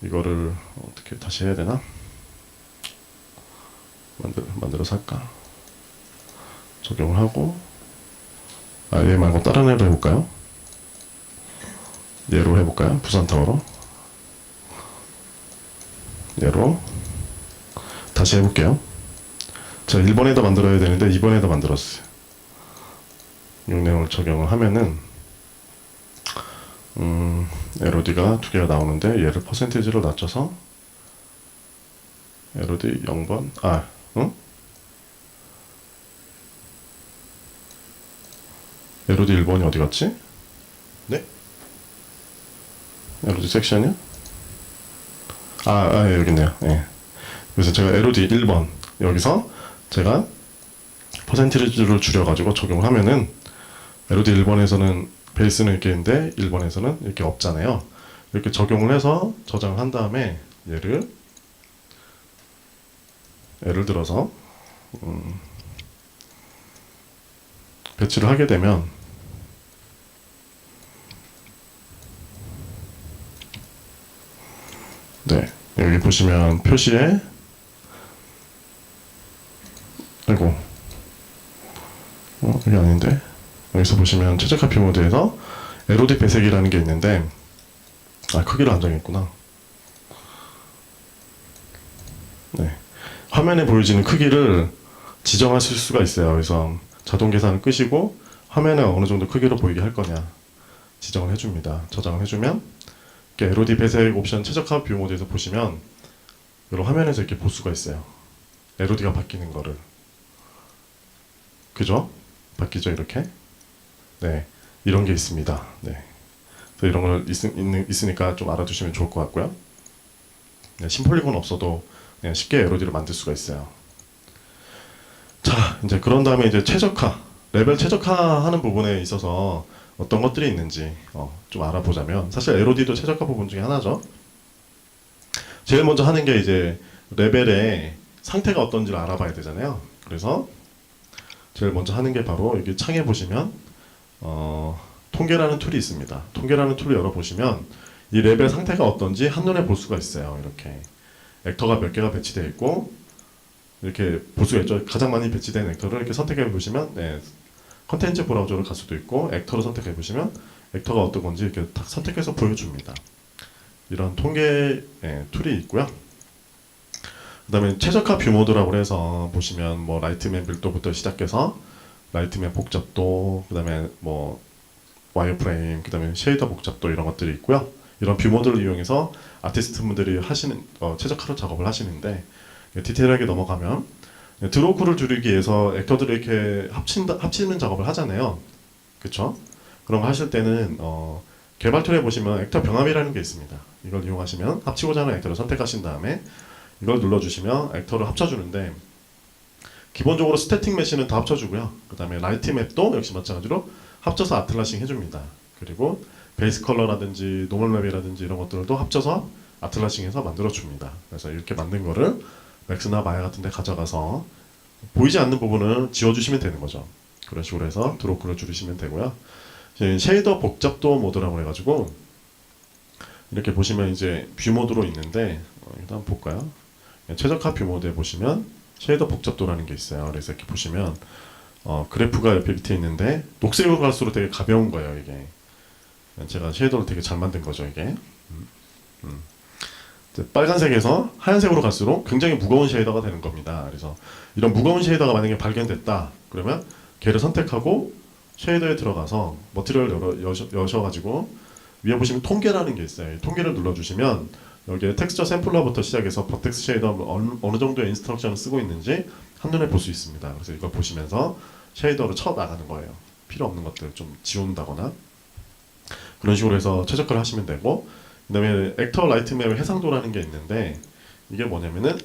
S1: 이거를 어떻게 다시 해야 되나? 만들어서 할까? 적용을 하고 얘 말고 다른 애로 해볼까요? 얘로 해볼까요? 부산타워로 얘로 다시 해볼게요. 자, 1번에다 만들어야 되는데 2번에다 만들었어요. 용량을 적용을 하면은 LOD가 두 개가 나오는데 얘를 퍼센티지로 낮춰서 LOD 0번 LOD 1번이 어디 갔지? 네? LOD 섹션이요? 여기 있네요. 예. 그래서 제가 LOD 1번 여기서 제가 퍼센티지를 줄여가지고 적용을 하면은 LOD 1번에서는 베이스는 이렇게 있는데 1번에서는 이렇게 없잖아요. 이렇게 적용을 해서 저장을 한 다음에 얘를 예를 들어서 배치를 하게 되면 네, 여기 보시면 표시에 이게 아닌데 여기서 보시면 최적화 뷰 모드에서 LOD 배색이라는 게 있는데 크기를 안 정했구나. 네, 화면에 보여지는 크기를 지정하실 수가 있어요. 그래서 자동 계산을 끄시고 화면에 어느 정도 크기로 보이게 할 거냐 지정을 해줍니다. 저장을 해주면 LOD 배색 옵션 최적화 뷰 모드에서 보시면 여러 화면에서 이렇게 볼 수가 있어요. LOD가 바뀌는 거를. 그죠? 바뀌죠, 이렇게? 네, 이런 게 있습니다. 네, 그래서 이런 걸 있으니까 좀 알아두시면 좋을 것 같고요. 네, 심폴리곤 없어도 쉽게 LOD를 만들 수가 있어요. 자, 이제 그런 다음에 이제 최적화 레벨 최적화하는 부분에 있어서 어떤 것들이 있는지 좀 알아보자면, 사실 LOD도 최적화 부분 중에 하나죠. 제일 먼저 하는 게 이제 레벨의 상태가 어떤지를 알아봐야 되잖아요. 그래서 제일 먼저 하는 게 바로 여기 창에 보시면 통계라는 툴이 있습니다. 통계라는 툴을 열어보시면 이 레벨 상태가 어떤지 한눈에 볼 수가 있어요. 이렇게 액터가 몇 개가 배치되어 있고, 이렇게 볼 수가 있죠. 가장 많이 배치된 액터를 이렇게 선택해 보시면, 네, 컨텐츠 브라우저를 갈 수도 있고, 액터를 선택해 보시면 액터가 어떤 건지 이렇게 딱 선택해서 보여줍니다. 이런 통계 툴이 있고요. 그다음에 최적화 뷰 모드라고 해서 보시면 뭐 라이트맵 밀도부터 시작해서 라이트맵 복잡도, 그다음에 뭐 와이어프레임, 그다음에 쉐이더 복잡도 이런 것들이 있고요. 이런 뷰 모드를 이용해서 아티스트 분들이 하시는 최적화로 작업을 하시는데, 디테일하게 넘어가면 드로우 쿨을 줄이기 위해서 액터들을 이렇게 합치는 작업을 하잖아요. 그렇죠? 그런 거 하실 때는 개발 툴에 보시면 액터 병합이라는 게 있습니다. 이걸 이용하시면 합치고자 하는 액터를 선택하신 다음에 이걸 눌러주시면 액터를 합쳐주는데, 기본적으로 스태틱 메시는 다 합쳐주고요. 그 다음에 라이트 맵도 역시 마찬가지로 합쳐서 아틀라싱 해줍니다. 그리고 베이스 컬러라든지 노멀 맵이라든지 이런 것들도 합쳐서 아틀라싱해서 만들어줍니다. 그래서 이렇게 만든 거를 맥스나 마야 같은 데 가져가서 보이지 않는 부분을 지워주시면 되는 거죠. 그런 식으로 해서 드로우를 줄이시면 되고요. 쉐이더 복잡도 모드라고 해가지고 이렇게 보시면 이제 뷰 모드로 있는데, 일단 볼까요? 최적화 뷰 모드에 보시면 쉐이더 복잡도라는 게 있어요. 그래서 이렇게 보시면 그래프가 옆에 밑에 있는데 녹색으로 갈수록 되게 가벼운 거예요. 이게 제가 쉐이더를 되게 잘 만든 거죠. 이게 빨간색에서 하얀색으로 갈수록 굉장히 무거운 쉐이더가 되는 겁니다. 그래서 이런 무거운 쉐이더가 만약에 발견됐다 그러면 걔를 선택하고 쉐이더에 들어가서 머티리얼 여셔가지고 위에 보시면 통계라는 게 있어요. 이 통계를 눌러주시면 여기에 텍스처 샘플러부터 시작해서 버텍스 쉐이더 어느 정도의 인스트럭션을 쓰고 있는지 한눈에 볼 수 있습니다. 그래서 이걸 보시면서 쉐이더를 쳐 나가는 거예요. 필요 없는 것들 좀 지운다거나 그런 식으로 해서 최적화를 하시면 되고, 그 다음에 액터 라이트맵 해상도라는 게 있는데, 이게 뭐냐면은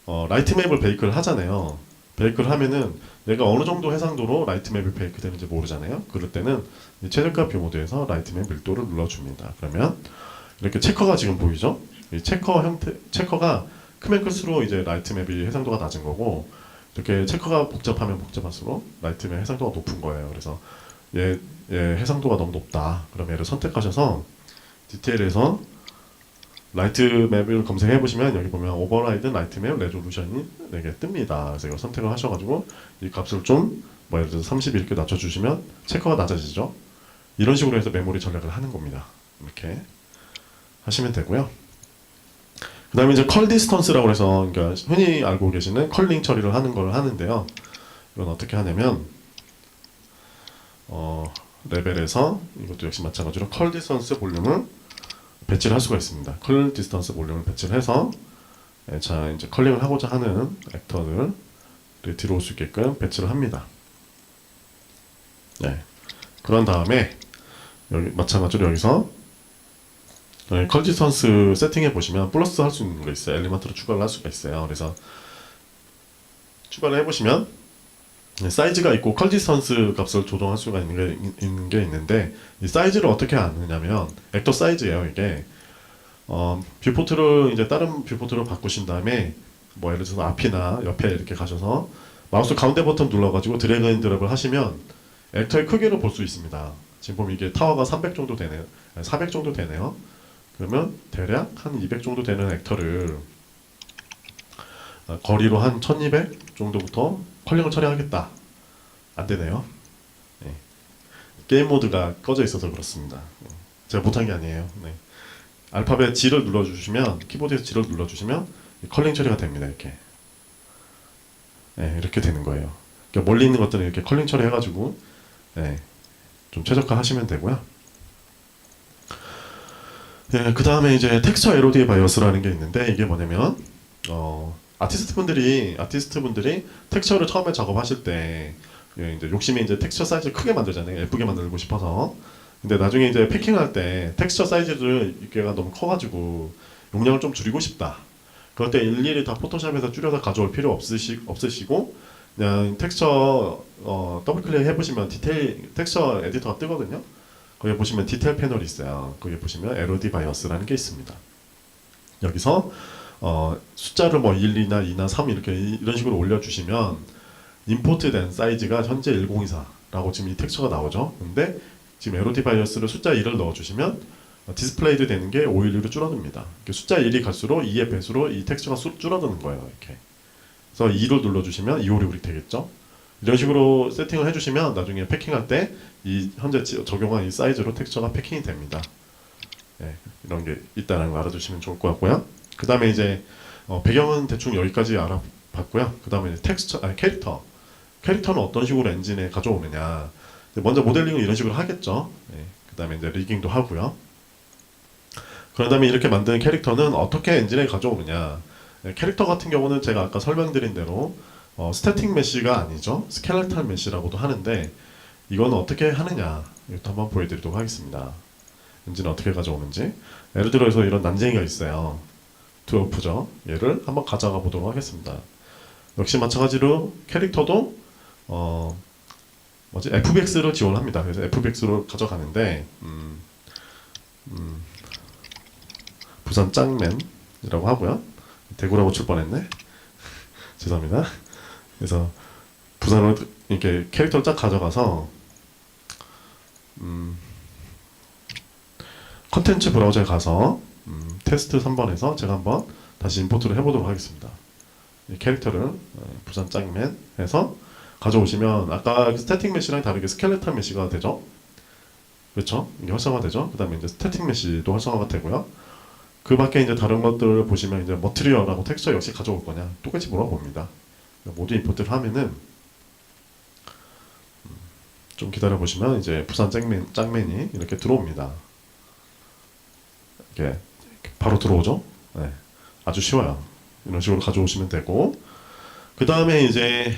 S1: 라이트맵을 베이크를 하잖아요. 베이크를 하면은 내가 어느 정도 해상도로 라이트맵이 베이크 되는지 모르잖아요. 그럴 때는 이 최적화 뷰 모드에서 라이트맵 밀도를 눌러줍니다. 그러면 이렇게 체커가 지금 보이죠? 이 체커가 크면 클수록 이제 라이트맵이 해상도가 낮은 거고, 이렇게 체커가 복잡하면 복잡할수록 라이트맵 해상도가 높은 거예요. 그래서 얘 해상도가 너무 높다. 그럼 얘를 선택하셔서 디테일에서 라이트맵을 검색해 보시면 여기 보면 오버라이드 라이트맵 레졸루션이 이렇게 뜹니다. 그래서 이거 선택을 하셔가지고 이 값을 좀 뭐 예를 들어서 30 이렇게 낮춰주시면 체커가 낮아지죠. 이런 식으로 해서 메모리 전략을 하는 겁니다. 이렇게 하시면 되고요. 그 다음에 이제 컬 디스턴스라고 해서, 그러니까 흔히 알고 계시는 컬링 처리를 하는 걸 하는데요. 이건 어떻게 하냐면 레벨에서 이것도 역시 마찬가지로 컬 디스턴스 볼륨을 배치를 할 수가 있습니다. 컬 디스턴스 볼륨을 배치를 해서 자 이제 컬링을 하고자 하는 액터를 들어올 수 있게끔 배치를 합니다. 네. 그런 다음에 여기 마찬가지로 여기서 컬 디스턴스 세팅해 보시면 플러스 할 수 있는 거 있어요. 엘리먼트로 추가를 할 수가 있어요. 그래서 추가를 해보시면 사이즈가 있고 컬 디스턴스 값을 조정할 수가 있는 게 있는데, 이 사이즈를 어떻게 아느냐면 액터 사이즈예요. 이게 뷰포트를 이제 다른 뷰포트로 바꾸신 다음에 뭐 예를 들어서 앞이나 옆에 이렇게 가셔서 마우스 가운데 버튼 눌러가지고 드래그 앤 드롭을 하시면 액터의 크기를 볼 수 있습니다. 지금 보면 이게 타워가 300 정도 되네요. 400 정도 되네요. 그러면 대략 한 200 정도 되는 액터를 거리로 한 1200 정도부터 컬링을 처리하겠다. 안 되네요. 네. 게임 모드가 꺼져 있어서 그렇습니다. 제가 못한 게 아니에요. 네. 알파벳 G를 눌러주시면, 키보드에서 G를 눌러주시면 컬링 처리가 됩니다. 이렇게. 네, 이렇게 되는 거예요. 그러니까 멀리 있는 것들은 이렇게 컬링 처리해가지고 네, 좀 최적화 하시면 되고요. 네, 그 다음에 이제 텍스처 LOD 바이어스라는 게 있는데, 이게 뭐냐면 아티스트 분들이 텍스처를 처음에 작업하실 때 이제 욕심이 이제 텍스처 사이즈를 크게 만들잖아요. 예쁘게 만들고 싶어서. 근데 나중에 이제 패킹할 때 텍스처 사이즈를 이게가 너무 커가지고 용량을 좀 줄이고 싶다. 그럴 때 일일이 다 포토샵에서 줄여서 가져올 필요 없으시고 그냥 텍스처 더블 클릭 해보시면 디테일 텍스처 에디터가 뜨거든요. 거기 보시면 디테일 패널이 있어요. 거기 보시면 LOD 바이어스라는 게 있습니다. 여기서 숫자를 뭐 1, 2나 2나 3 이렇게 이런 식으로 올려주시면 임포트된 사이즈가 현재 1024라고 지금 이 텍스처가 나오죠. 근데 지금 LOD 바이어스를 숫자 1을 넣어주시면 디스플레이드 되는 게 512로 줄어듭니다. 숫자 1이 갈수록 2의 배수로 이 텍스처가 줄어드는 거예요. 이렇게. 그래서 2를 눌러주시면 256이 되겠죠. 이런 식으로 세팅을 해주시면 나중에 패킹할 때 이 현재 적용한 이 사이즈로 텍스처가 패킹이 됩니다. 예, 이런 게 있다는 거 알아두시면 좋을 것 같고요. 그 다음에 이제 배경은 대충 여기까지 알아봤고요. 그 다음에 캐릭터는 어떤 식으로 엔진에 가져오느냐. 먼저 모델링을 이런 식으로 하겠죠. 예, 그 다음에 이제 리깅도 하고요. 그런 다음에 이렇게 만든 캐릭터는 어떻게 엔진에 가져오느냐. 예, 캐릭터 같은 경우는 제가 아까 설명드린 대로 스태틱 메시가 아니죠. 스켈레탈 메시라고도 하는데 이건 어떻게 하느냐 이것도 한번 보여드리도록 하겠습니다. 엔진을 어떻게 가져오는지. 예를 들어서 이런 난쟁이가 있어요. 드워프죠. 얘를 한번 가져가 보도록 하겠습니다. 역시 마찬가지로 캐릭터도 FBX를 지원합니다. 그래서 FBX로 가져가는데 부산 짱맨이라고 하고요. 대구라고 칠 뻔했네. 죄송합니다. 그래서 부산으로 이렇게 캐릭터를 쫙 가져가서 컨텐츠 브라우저에 가서 테스트 3번에서 제가 한번 다시 임포트를 해보도록 하겠습니다. 이 캐릭터를 부산 짱맨 해서 가져오시면 아까 스태틱 메시랑 다르게 스켈레탈 메시가 되죠. 그렇죠? 이게 활성화가 되죠. 그 다음에 이제 스태틱 메시도 활성화가 되고요. 그 밖에 이제 다른 것들을 보시면 이제 머티리얼하고 텍스처 역시 가져올 거냐 똑같이 물어봅니다. 모두 임포트를 하면은 좀 기다려 보시면 이제 부산 짱맨이 이렇게 들어옵니다. 이렇게 바로 들어오죠. 네, 아주 쉬워요. 이런 식으로 가져오시면 되고 그 다음에 이제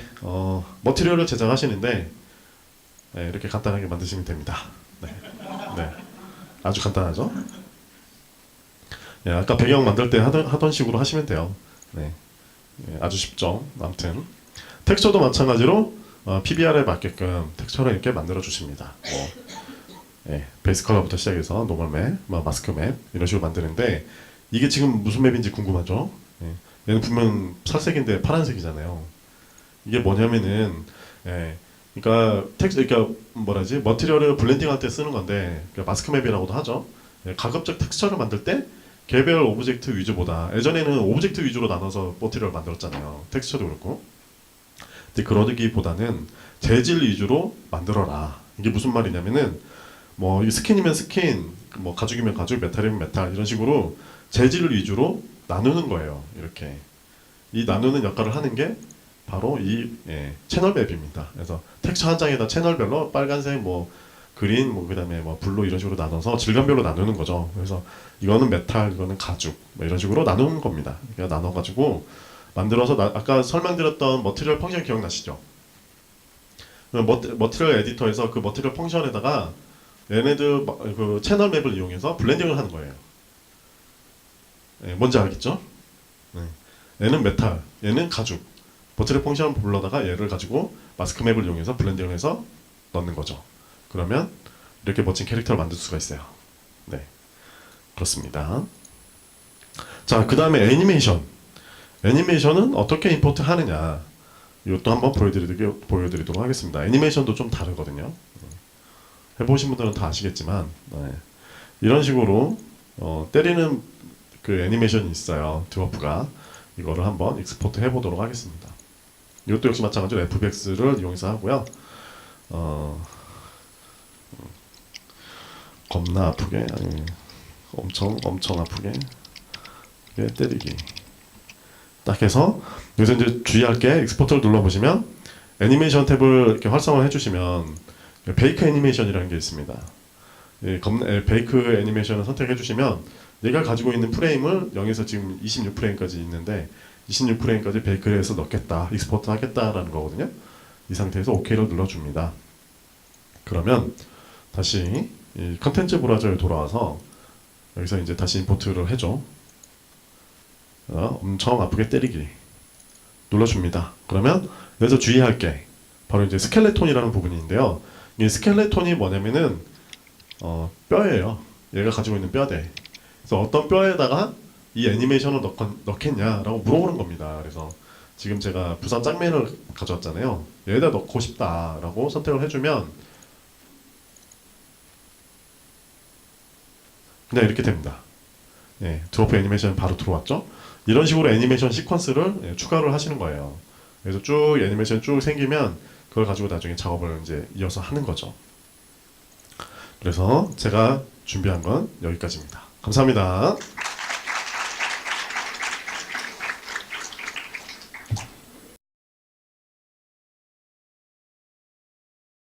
S1: 머티리얼을 제작하시는데 네, 이렇게 간단하게 만드시면 됩니다. 네, 네, 아주 간단하죠. 네, 아까 배경 만들 때 하던 식으로 하시면 돼요. 네, 네, 아주 쉽죠. 아무튼 텍스처도 마찬가지로 PBR에 맞게끔 텍스처를 이렇게 만들어 주십니다. 예, 베이스 컬러부터 시작해서 노멀 맵, 마스크 맵 이런 식으로 만드는데 이게 지금 무슨 맵인지 궁금하죠? 예, 얘는 분명 살색인데 파란색이잖아요. 이게 뭐냐면은 그러니까 뭐라지 머티리얼을 블렌딩할 때 쓰는 건데 그러니까 마스크 맵이라고도 하죠. 예, 가급적 텍스처를 만들 때 개별 오브젝트 위주보다 예전에는 오브젝트 위주로 나눠서 머티리얼을 만들었잖아요. 텍스처도 그렇고. 근데 그러기보다는 재질 위주로 만들어라. 이게 무슨 말이냐면은 뭐 스킨이면 스킨, 뭐 가죽이면 가죽, 메탈이면 메탈 이런 식으로 재질 위주로 나누는 거예요. 이렇게 이 나누는 역할을 하는 게 바로 이 채널 맵입니다. 그래서 텍스처 한 장에다 채널별로 빨간색, 뭐 그린, 뭐 그다음에 뭐 블루 이런 식으로 나눠서 질감별로 나누는 거죠. 그래서 이거는 메탈, 이거는 가죽, 뭐 이런 식으로 나누는 겁니다. 그러니까 나눠가지고 만들어서 아까 설명드렸던 머티리얼 펑션 기억나시죠? 머티리얼 에디터에서 그 머티리얼 펑션에다가 얘네들 그 채널 맵을 이용해서 블렌딩을 하는 거예요. 네, 뭔지 알겠죠? 네. 얘는 메탈, 얘는 가죽. 머티리얼 펑션을 불러다가 얘를 가지고 마스크 맵을 이용해서 블렌딩을 해서 넣는 거죠. 그러면 이렇게 멋진 캐릭터를 만들 수가 있어요. 네, 그렇습니다. 자, 그 다음에 애니메이션은 어떻게 임포트 하느냐 이것도 한번 보여드리도록 하겠습니다. 애니메이션도 좀 다르거든요. 해보신 분들은 다 아시겠지만 이런 식으로 때리는 그 애니메이션이 있어요. 드워프가 이거를 한번 익스포트 해보도록 하겠습니다. 이것도 역시 마찬가지로 FBX를 이용해서 하고요. 겁나 아프게 아니 엄청 아프게 때리기 딱 해서 여기서 이제 주의할 게 익스포트를 눌러보시면 애니메이션 탭을 이렇게 활성화 해주시면 베이크 애니메이션이라는 게 있습니다. 베이크 애니메이션을 선택해 주시면 얘가 가지고 있는 프레임을 0에서 지금 26프레임까지 있는데 26프레임까지 베이크를 해서 넣겠다, 익스포트 하겠다라는 거거든요. 이 상태에서 OK를 눌러줍니다. 그러면 다시 이 컨텐츠 브라우저에 돌아와서 여기서 이제 다시 임포트를 해줘. 엄청 아프게 때리기 눌러줍니다. 그러면 그래서 주의할 게 바로 이제 스켈레톤이라는 부분인데요. 이 스켈레톤이 뭐냐면은 뼈예요. 얘가 가지고 있는 뼈대. 그래서 어떤 뼈에다가 이 애니메이션을 넣겠냐라고 물어보는 겁니다. 그래서 지금 제가 부산 짱맨을 가져왔잖아요. 얘에다 넣고 싶다라고 선택을 해주면 그냥 이렇게 됩니다. 예, 드로프 애니메이션 바로 들어왔죠? 이런 식으로 애니메이션 시퀀스를 추가를 하시는 거예요. 그래서 쭉 애니메이션 쭉 생기면 그걸 가지고 나중에 작업을 이제 이어서 하는 거죠. 그래서 제가 준비한 건 여기까지입니다. 감사합니다.